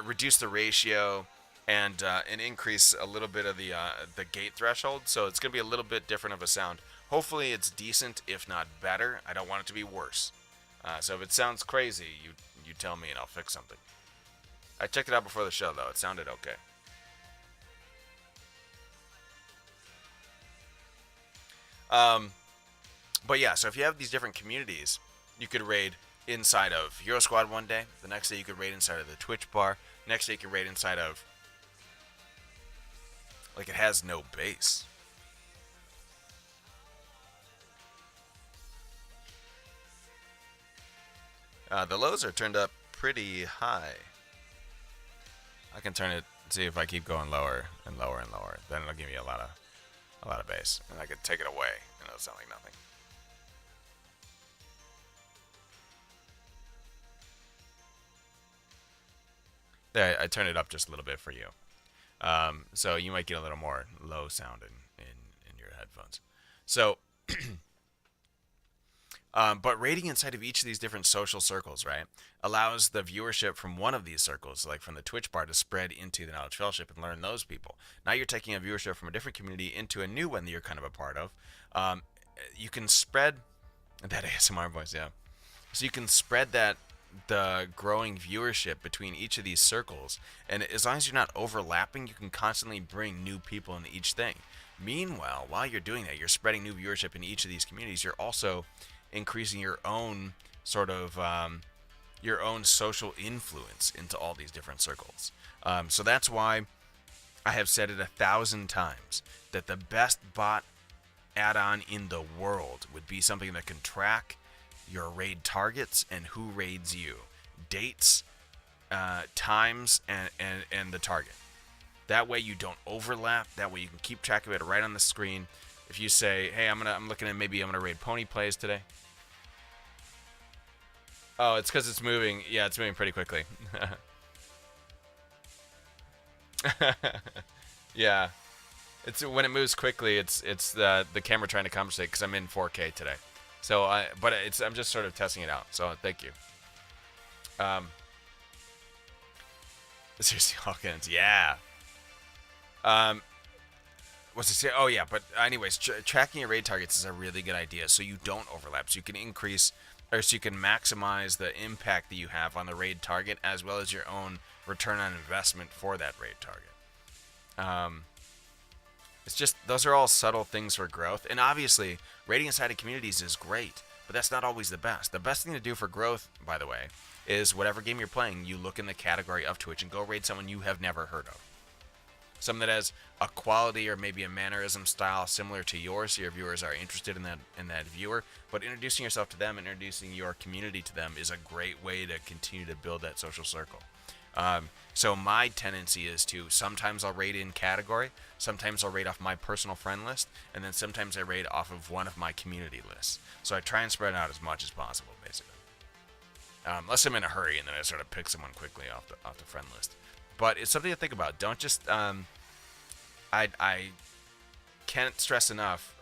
reduced the ratio, and increase a little bit of the gate threshold. So it's gonna be a little bit different of a sound. Hopefully, it's decent, if not better. I don't want it to be worse. So if it sounds crazy, you tell me and I'll fix something. I checked it out before the show though. It sounded okay. Um, but yeah, so if you have these different communities, you could raid inside of Hero Squad one day. The next day you could raid inside of the Twitch bar. Next day you could raid inside of, like, it has no base. The lows are turned up pretty high. I can turn it, see if I keep going lower and lower and lower. Then it'll give me a lot of bass, and I could take it away, and it'll sound like nothing. There, I turned it up just a little bit for you. So you might get a little more low sound in your headphones. So, but rating inside of each of these different social circles, right, allows the viewership from one of these circles, like from the Twitch bar, to spread into the Knowledge Fellowship and learn those people. Now you're taking a viewership from a different community into a new one that you're kind of a part of. You can spread that ASMR voice, yeah. So you can spread the growing viewership between each of these circles, and as long as you're not overlapping, you can constantly bring new people into each thing. Meanwhile, while you're doing that, you're spreading new viewership in each of these communities. You're also increasing your own sort of your own social influence into all these different circles. So that's why I have said it 1,000 times that the best bot add-on in the world would be something that can track your raid targets and who raids you, dates, times, and the target. That way you don't overlap. That way you can keep track of it right on the screen. If you say, "Hey, I'm looking at maybe I'm gonna raid Pony Plays today." Oh, it's because it's moving. Yeah, it's moving pretty quickly. Yeah, it's when it moves quickly. It's the camera trying to compensate because I'm in 4K today. So I'm just sort of testing it out. So thank you. Seriously, Hawkins, yeah. What's it say? Oh yeah, but anyways, tracking your raid targets is a really good idea, so you don't overlap. So you can increase, or so you can maximize the impact that you have on the raid target, as well as your own return on investment for that raid target. It's just, those are all subtle things for growth. And obviously, raiding inside of communities is great, but that's not always the best. The best thing to do for growth, by the way, is whatever game you're playing, you look in the category of Twitch and go raid someone you have never heard of. Someone that has a quality or maybe a mannerism style similar to yours, so your viewers are interested in that viewer. But introducing yourself to them, introducing your community to them is a great way to continue to build that social circle. So my tendency is to, sometimes I'll raid in category, sometimes I'll raid off my personal friend list, and then sometimes I raid off of one of my community lists. So I try and spread out as much as possible, basically. Unless I'm in a hurry, and then I sort of pick someone quickly off the friend list. But it's something to think about. Don't just, I can't stress enough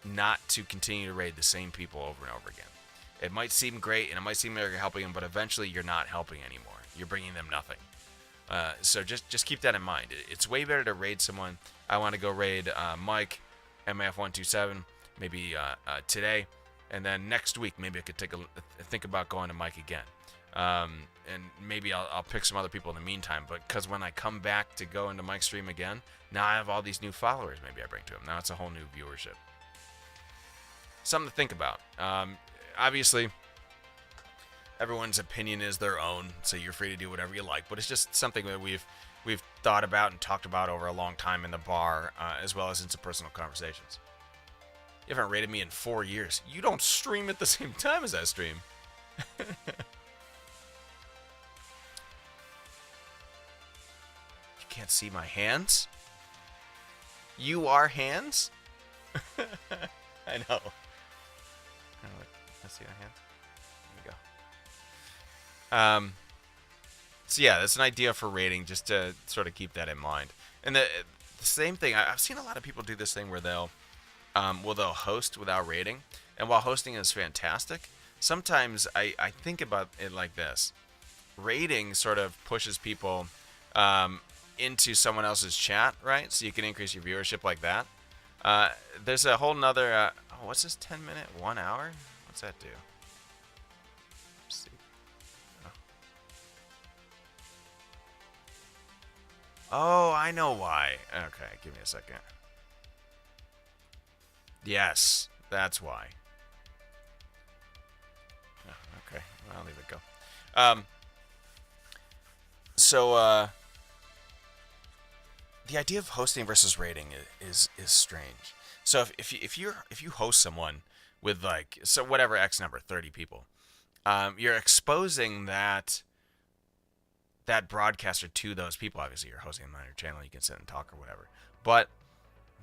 not to continue to raid the same people over and over again. It might seem great, and it might seem like you're helping them, but eventually you're not helping anymore. You're bringing them nothing. So just keep that in mind. It's way better to raid someone. I want to go raid Mike, MF127, maybe today, and then next week maybe I could think about going to Mike again. And maybe I'll pick some other people in the meantime. But because when I come back to go into Mike's stream again, now I have all these new followers. Maybe I bring to him. Now it's a whole new viewership. Something to think about. Obviously, everyone's opinion is their own, so you're free to do whatever you like. But it's just something that we've thought about and talked about over a long time in the bar, as well as in some personal conversations. You haven't rated me in 4 years. You don't stream at the same time as I stream. You can't see my hands? You are hands? I know. Let's see my hands. There we go. So yeah, that's an idea for rating, just to sort of keep that in mind. And the same thing, I've seen a lot of people do this thing where they'll host without rating, and while hosting is fantastic, sometimes I think about it like this: rating sort of pushes people into someone else's chat, right? So you can increase your viewership like that. Uh, there's a whole nother. Oh, what's this? 10 minute, 1 hour? What's that do? Let's see. Oh, I know why. Okay, give me a second. Yes, that's why. Oh, okay, well, I'll leave it go. Um, so the idea of hosting versus rating is strange. So if you host someone with like so whatever X number 30 people, you're exposing that broadcaster to those people. Obviously, you're hosting them on your channel. You can sit and talk or whatever, but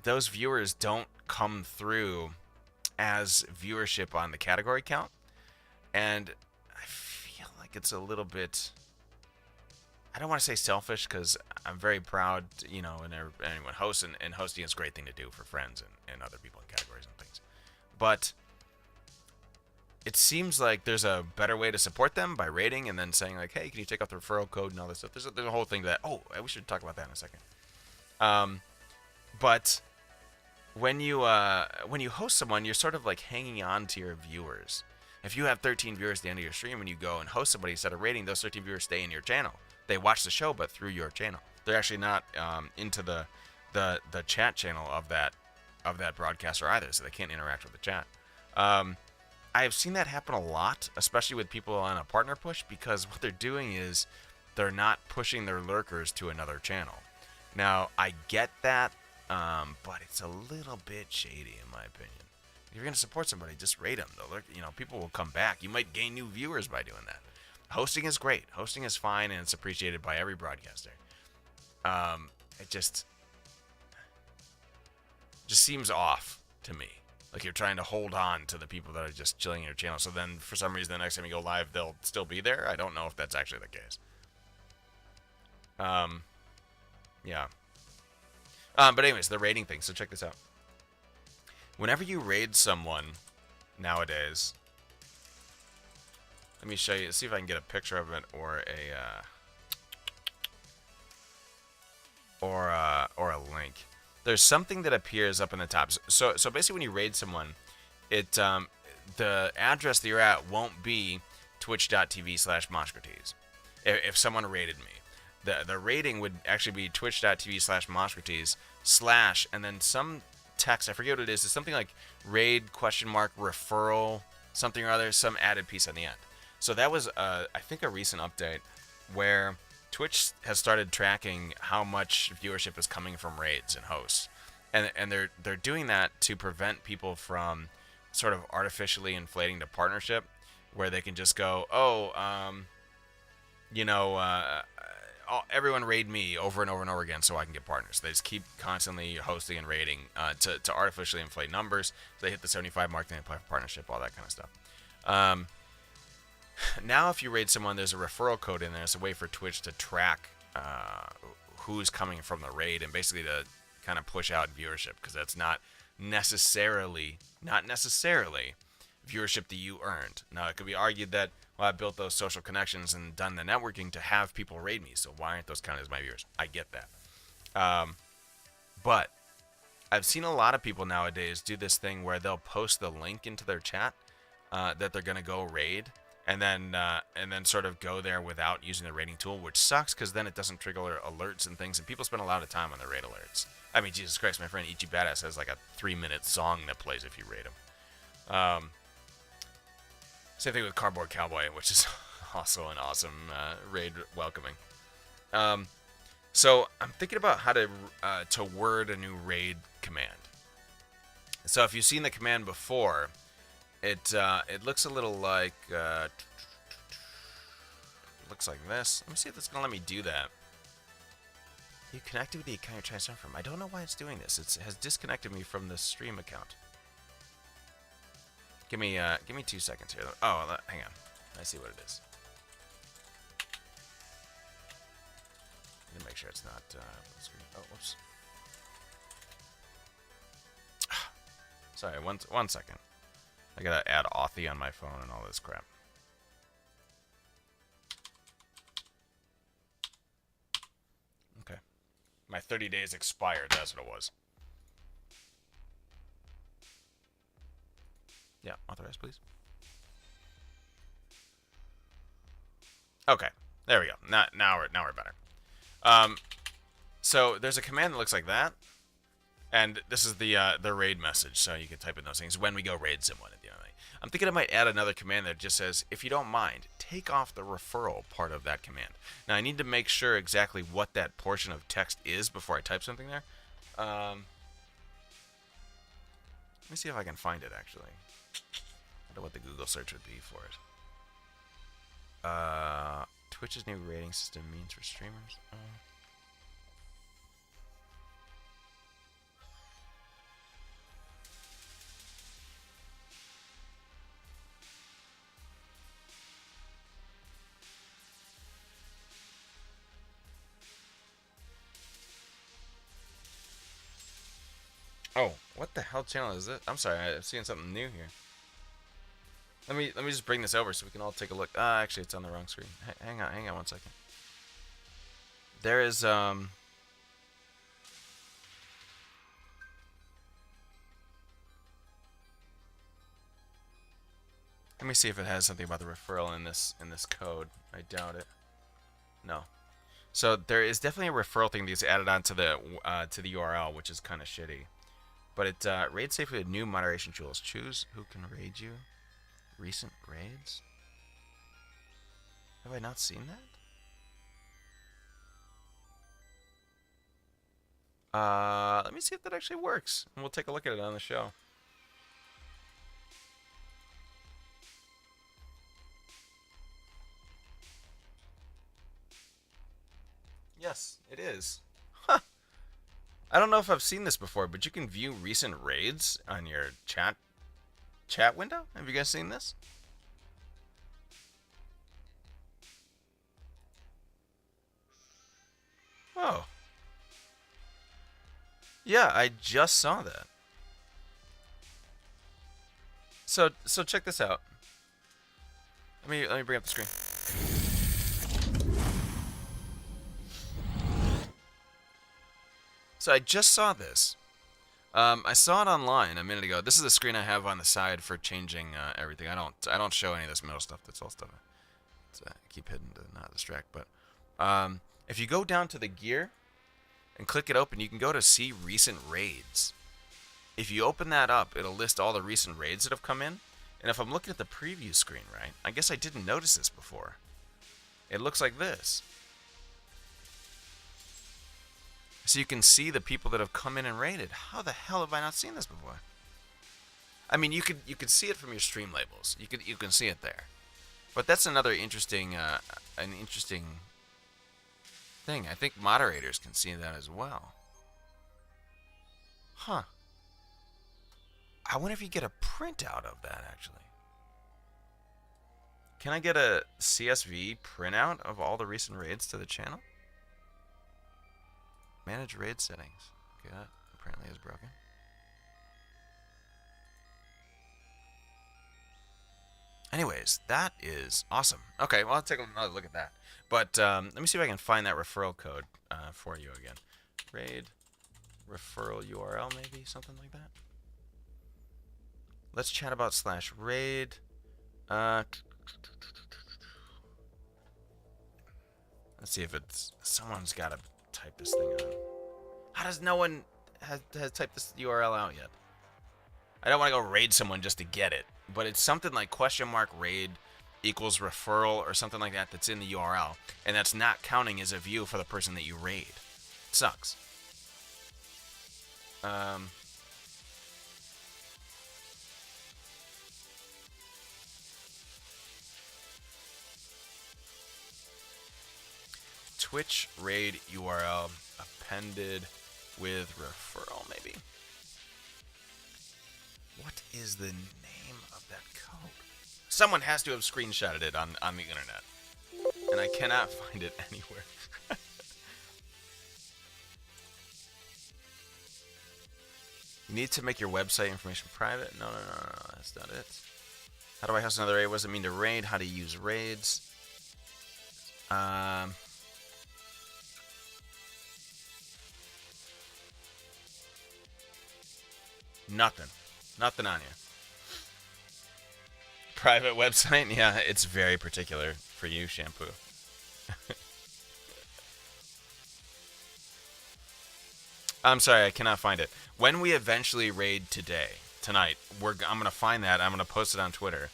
those viewers don't come through as viewership on the category count, and I feel like it's a little bit. I don't want to say selfish because I'm very proud, and anyone hosts, and hosting is a great thing to do for friends and other people in categories and things. But it seems like there's a better way to support them by rating and then saying like, hey, can you take off the referral code and all this stuff. There's a whole thing that, we should talk about that in a second. But when you host someone, you're sort of like hanging on to your viewers. If you have 13 viewers at the end of your stream and you go and host somebody instead of rating, those 13 viewers stay in your channel. They watch the show, but through your channel. They're actually not into the chat channel of that broadcaster either, so they can't interact with the chat. I have seen that happen a lot, especially with people on a partner push, because what they're doing is they're not pushing their lurkers to another channel. Now, I get that, but it's a little bit shady in my opinion. If you're going to support somebody, just rate them. People will come back. You might gain new viewers by doing that. Hosting is great. Hosting is fine, and it's appreciated by every broadcaster. It just seems off to me. Like you're trying to hold on to the people that are just chilling in your channel. So then, for some reason, the next time you go live, they'll still be there. I don't know if that's actually the case. Yeah. But anyways, the rating thing. So check this out. Whenever you raid someone nowadays, let me show you. See if I can get a picture of it or a link. There's something that appears up in the top. So basically, when you raid someone, the address that you're at won't be twitch.tv/Moshcrates. If someone raided me, the rating would actually be twitch.tv/Moshcrates / and then some text. I forget what it is. It's something like raid ? Referral something or other. Some added piece on the end. So that was I think a recent update where Twitch has started tracking how much viewership is coming from raids and hosts, and they're doing that to prevent people from sort of artificially inflating the partnership, where they can just go, everyone raid me over and over and over again so I can get partners. They just keep constantly hosting and raiding to artificially inflate numbers. So they hit the 75 mark, then they apply for partnership, all that kind of stuff. Now, if you raid someone, there's a referral code in there. It's a way for Twitch to track who's coming from the raid and basically to kind of push out viewership, because that's not necessarily viewership that you earned. Now, it could be argued that, well, I built those social connections and done the networking to have people raid me, so why aren't those counted as my viewers? I get that. But I've seen a lot of people nowadays do this thing where they'll post the link into their chat that they're going to go raid, and then sort of go there without using the rating tool, which sucks because then it doesn't trigger alerts and things, and people spend a lot of time on the raid alerts. I mean, Jesus Christ, my friend Ichi Badass has like a 3-minute song that plays if you raid him. Same thing with Cardboard Cowboy, which is also an awesome raid welcoming. So I'm thinking about how to word a new raid command. So if you've seen the command before, it looks a little like looks like this. Let me see if it's gonna let me do that. You connected with the account you're trying to start from. I don't know why it's doing this. It has disconnected me from the stream account. Give me 2 seconds here. Oh, hang on. I see what it is. Let me make sure it's not screen. Oh, whoops. Sorry, one second. I gotta add Authy on my phone and all this crap. Okay. My 30 days expired, that's what it was. Yeah, authorize, please. Okay, there we go. Now we're better. So there's a command that looks like that, and this is the raid message. So you can type in those things when we go raid someone at the end of the night. I'm thinking I might add another command that just says, if you don't mind, take off the referral part of that command. Now I need to make sure exactly what that portion of text is before I type something there. Let me see if I can find it actually. I wonder what the Google search would be for it. Twitch's new rating system means for streamers. Oh, what the hell channel is this? I'm sorry, I'm seeing something new here. Let me just bring this over so we can all take a look. Actually, it's on the wrong screen. Hang on 1 second. There is Let me see if it has something about the referral in this code. I doubt it. No. So there is definitely a referral thing that's added on to the URL, which is kind of shitty. But it raid safely with new moderation tools. Choose who can raid you. Recent raids? Have I not seen that? Let me see if that actually works, and we'll take a look at it on the show. Yes, it is. Huh. I don't know if I've seen this before, but you can view recent raids on your chat window. Have you guys seen this? Oh. Yeah, I just saw that. So check this out. Let me bring up the screen. So I just saw this. I saw it online a minute ago. This is the screen I have on the side for changing everything. I don't show any of this middle stuff. That's all stuff. I keep hidden to not distract. But if you go down to the gear and click it open, you can go to see recent raids. If you open that up, it'll list all the recent raids that have come in. And if I'm looking at the preview screen, right, I guess I didn't notice this before. It looks like this. So you can see the people that have come in and raided. How the hell have I not seen this before? I mean, you could see it from your stream labels. You can see it there. But that's another interesting thing. I think moderators can see that as well. Huh. I wonder if you get a printout of that, actually. Can I get a CSV printout of all the recent raids to the channel? Manage raid settings. Okay, that apparently is broken. Anyways, that is awesome. Okay, well, I'll take another look at that. But let me see if I can find that referral code for you again. Raid referral URL, maybe? Something like that? Let's chat about /raid. Let's see if it's... Someone's got to type this thing on. How does no one has typed this URL out yet? I don't want to go raid someone just to get it. But it's something like !raid equals referral or something like that that's in the URL. And that's not counting as a view for the person that you raid. It sucks. Twitch raid URL appended with referral, maybe? What is the name of that code? Someone has to have screenshotted it on the internet. And I cannot find it anywhere. You need to make your website information private. No, that's not it. How do I host another raid? What does it mean to raid? How to use raids? Nothing. Nothing on you. Private website? Yeah, it's very particular for you, Shampoo. I'm sorry, I cannot find it. When we eventually raid tonight, I'm gonna find that. I'm gonna post it on Twitter,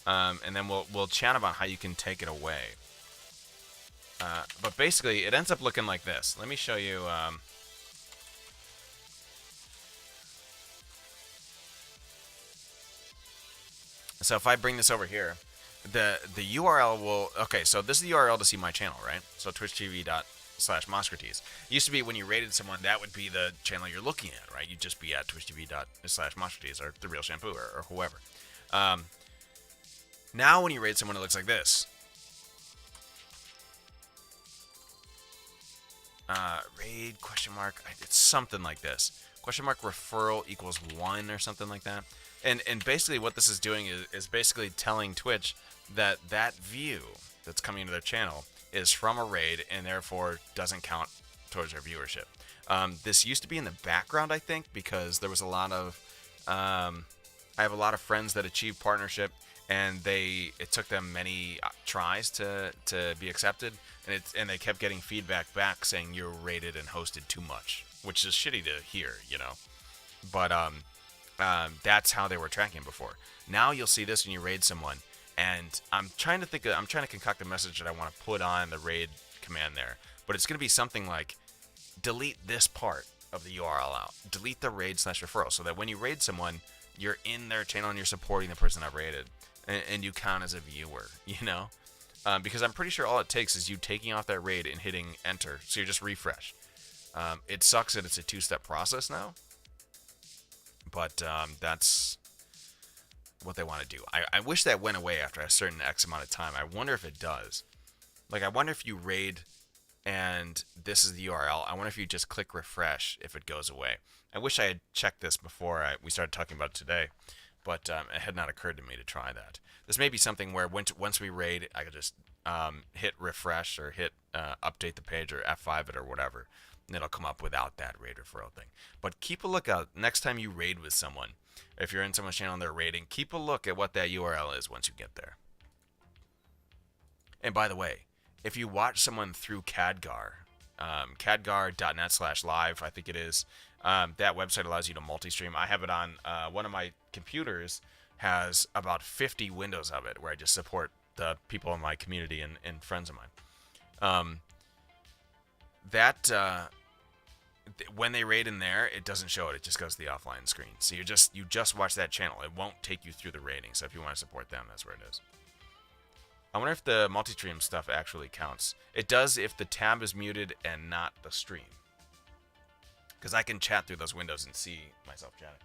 and then we'll chat about how you can take it away. But basically, it ends up looking like this. Let me show you. So if I bring this over here, the URL will... Okay, so this is the URL to see my channel, right? So twitch.tv/Moscrates. It used to be when you rated someone, that would be the channel you're looking at, right? You'd just be at twitch.tv/Moscrates or The Real Shampoo or whoever. Now when you raid someone, it looks like this. Raid, question mark, it's something like this. Question mark referral equals 1 or something like that. And basically what this is doing is basically telling Twitch that view that's coming into their channel is from a raid and therefore doesn't count towards their viewership. This used to be in the background, I think, because there was a lot of... I have a lot of friends that achieved partnership, and it took them many tries to be accepted, and they kept getting feedback back saying you're rated and hosted too much, which is shitty to hear, you know. But that's how they were tracking before. Now you'll see this when you raid someone, and I'm trying to concoct a message that I want to put on the raid command there, but it's going to be something like delete this part of the URL out, delete the raid/referral, so that when you raid someone, you're in their channel and you're supporting the person I've raided, and you count as a viewer, you know? Because I'm pretty sure all it takes is you taking off that raid and hitting enter, so you just refresh. It sucks that it's a two-step process now, but that's what they want to do. I wish that went away after a certain X amount of time. I wonder if it does. Like, I wonder if you raid and this is the URL. I wonder if you just click refresh if it goes away. I wish I had checked this before we started talking about it today, but it had not occurred to me to try that. This may be something where once we raid, I could just hit refresh or hit update the page or F5 it or whatever, and it'll come up without that raid referral thing. But keep a lookout next time you raid with someone. If you're in someone's channel and they're raiding, keep a look at what that URL is once you get there. And by the way, if you watch someone through Khadgar, khadgar.net/live, I think it is, that website allows you to multi-stream. I have it on one of my computers, has about 50 windows of it where I just support the people in my community and friends of mine. When they raid in there, it doesn't show it. It just goes to the offline screen. So you just watch that channel. It won't take you through the rating. So if you want to support them, that's where it is. I wonder if the multi-stream stuff actually counts. It does if the tab is muted and not the stream. Because I can chat through those windows and see myself chatting.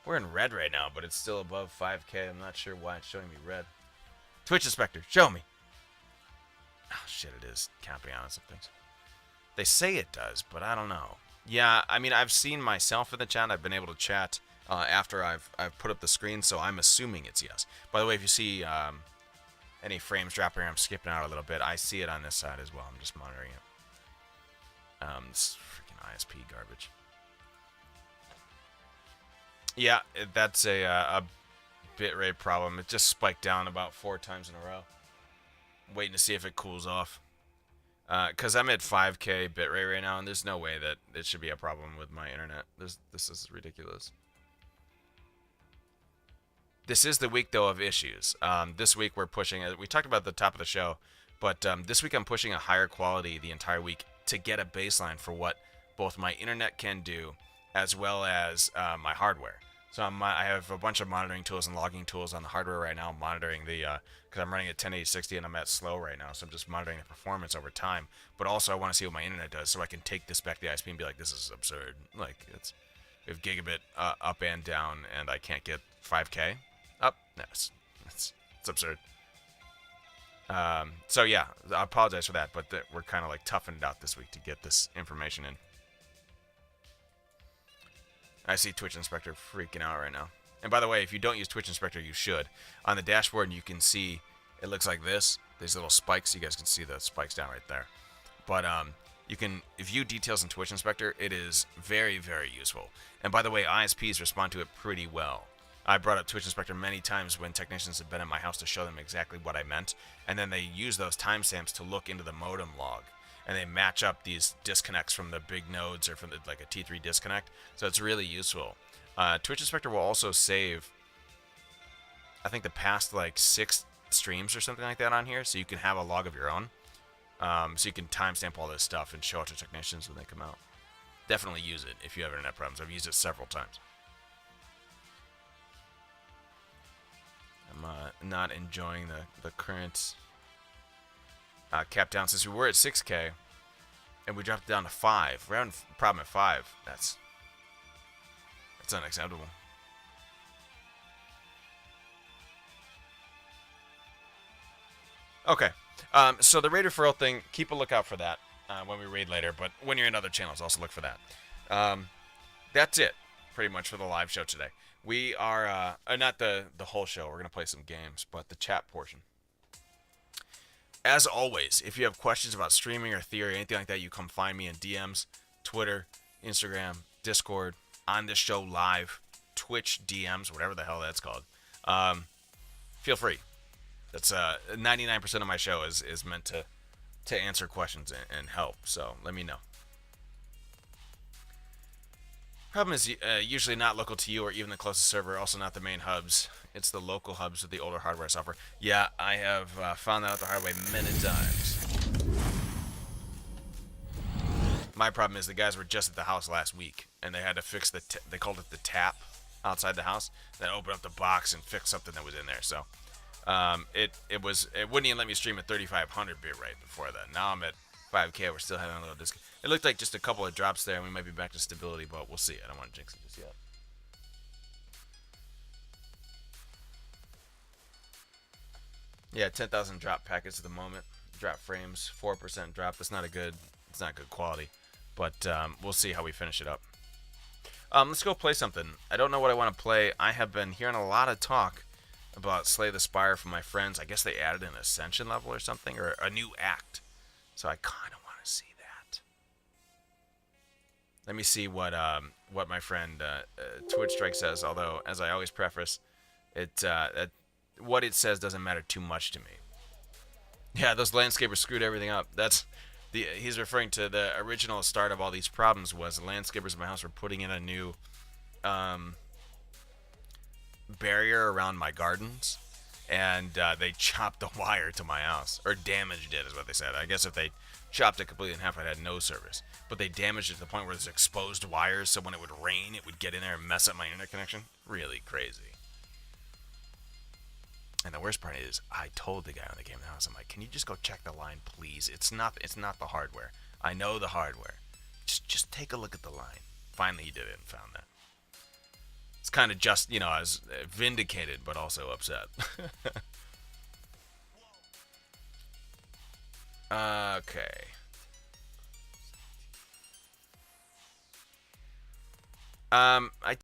We're in red right now, but it's still above 5K. I'm not sure why it's showing me red. Twitch Inspector, show me. Oh, shit, it is capping on some things. They say it does, but I don't know. Yeah, I mean, I've seen myself in the chat. I've been able to chat after I've put up the screen, so I'm assuming it's yes. By the way, if you see any frames dropping, I'm skipping out a little bit. I see it on this side as well. I'm just monitoring it. This freaking ISP garbage. Yeah, that's a bitrate problem. It just spiked down about 4 times in a row. Waiting to see if it cools off. Because I'm at 5K bitrate right now, and there's no way that it should be a problem with my internet. This is ridiculous. This is the week, though, of issues. This week we're pushing, we talked about at the top of the show, but this week I'm pushing a higher quality the entire week to get a baseline for what both my internet can do as well as my hardware. So I have a bunch of monitoring tools and logging tools on the hardware right now, monitoring the, because I'm running at 1080/60 and I'm at slow right now, so I'm just monitoring the performance over time. But also I want to see what my internet does so I can take this back to the ISP and be like, this is absurd. Like, we have gigabit up and down, and I can't get 5K up. No, it's absurd. So yeah, I apologize for that, but we're kind of like toughened out this week to get this information in. I see Twitch Inspector freaking out right now. And by the way, if you don't use Twitch Inspector, you should. On the dashboard, you can see it looks like this. These little spikes. You guys can see the spikes down right there. But you can view details in Twitch Inspector. It is very, very useful. And by the way, ISPs respond to it pretty well. I brought up Twitch Inspector many times when technicians have been at my house to show them exactly what I meant. And then they use those timestamps to look into the modem log. And they match up these disconnects from the big nodes or from like a T3 disconnect. So it's really useful. Twitch Inspector will also save, I think, the past like 6 streams or something like that on here. So you can have a log of your own. So you can timestamp all this stuff and show it to technicians when they come out. Definitely use it if you have internet problems. I've used it several times. I'm not enjoying the current cap down since we were at 6K and we dropped it down to 5. We're having a problem at 5. That's unacceptable. Okay. So the raid referral thing, keep a lookout for that when we raid later. But when you're in other channels, also look for that. That's it, pretty much, for the live show today. We are, not the whole show. We're going to play some games, but the chat portion. As always, if you have questions about streaming or theory, anything like that, you come find me in DMs, Twitter, Instagram, Discord, on this show live, Twitch DMs, whatever the hell that's called. Feel free. That's 99% of my show is meant to answer questions and help. So let me know. Problem is usually not local to you or even the closest server. Also not the main hubs. It's the local hubs with the older hardware software. Yeah, I have found that out the hard way many times. My problem is the guys were just at the house last week and they had to fix they called it the tap outside the house. Then open up the box and fix something that was in there. So. It wouldn't even let me stream at 3500 bit rate before that. Now I'm at 5K. We're still having a little disc. It looked like just a couple of drops there, and we might be back to stability, but we'll see. I don't want to jinx it just yet. Yeah, 10,000 drop packets at the moment. Drop frames, 4% drop. It's not good quality, but we'll see how we finish it up. Let's go play something. I don't know what I want to play. I have been hearing a lot of talk about Slay the Spire from my friends. I guess they added an Ascension level or something, or a new act. So I kind of want to see that. Let me see what my friend Twitch Strike says. Although, as I always preface, what it says doesn't matter too much to me. Yeah, those landscapers screwed everything up. He's referring to the original start of all these problems was the landscapers in my house were putting in a new barrier around my gardens, and they chopped the wire to my house, or damaged it is what they said. I guess if they chopped it completely in half, I'd had no service, but they damaged it to the point where there's exposed wires, so when it would rain it would get in there and mess up my internet connection. Really crazy. And the worst part is I told the guy when they came to the house, I'm like, can you just go check the line, please? It's not the hardware. I know the hardware, just take a look at the line. Finally he did it and found that. It's kind of just, I was vindicated, but also upset. Okay. I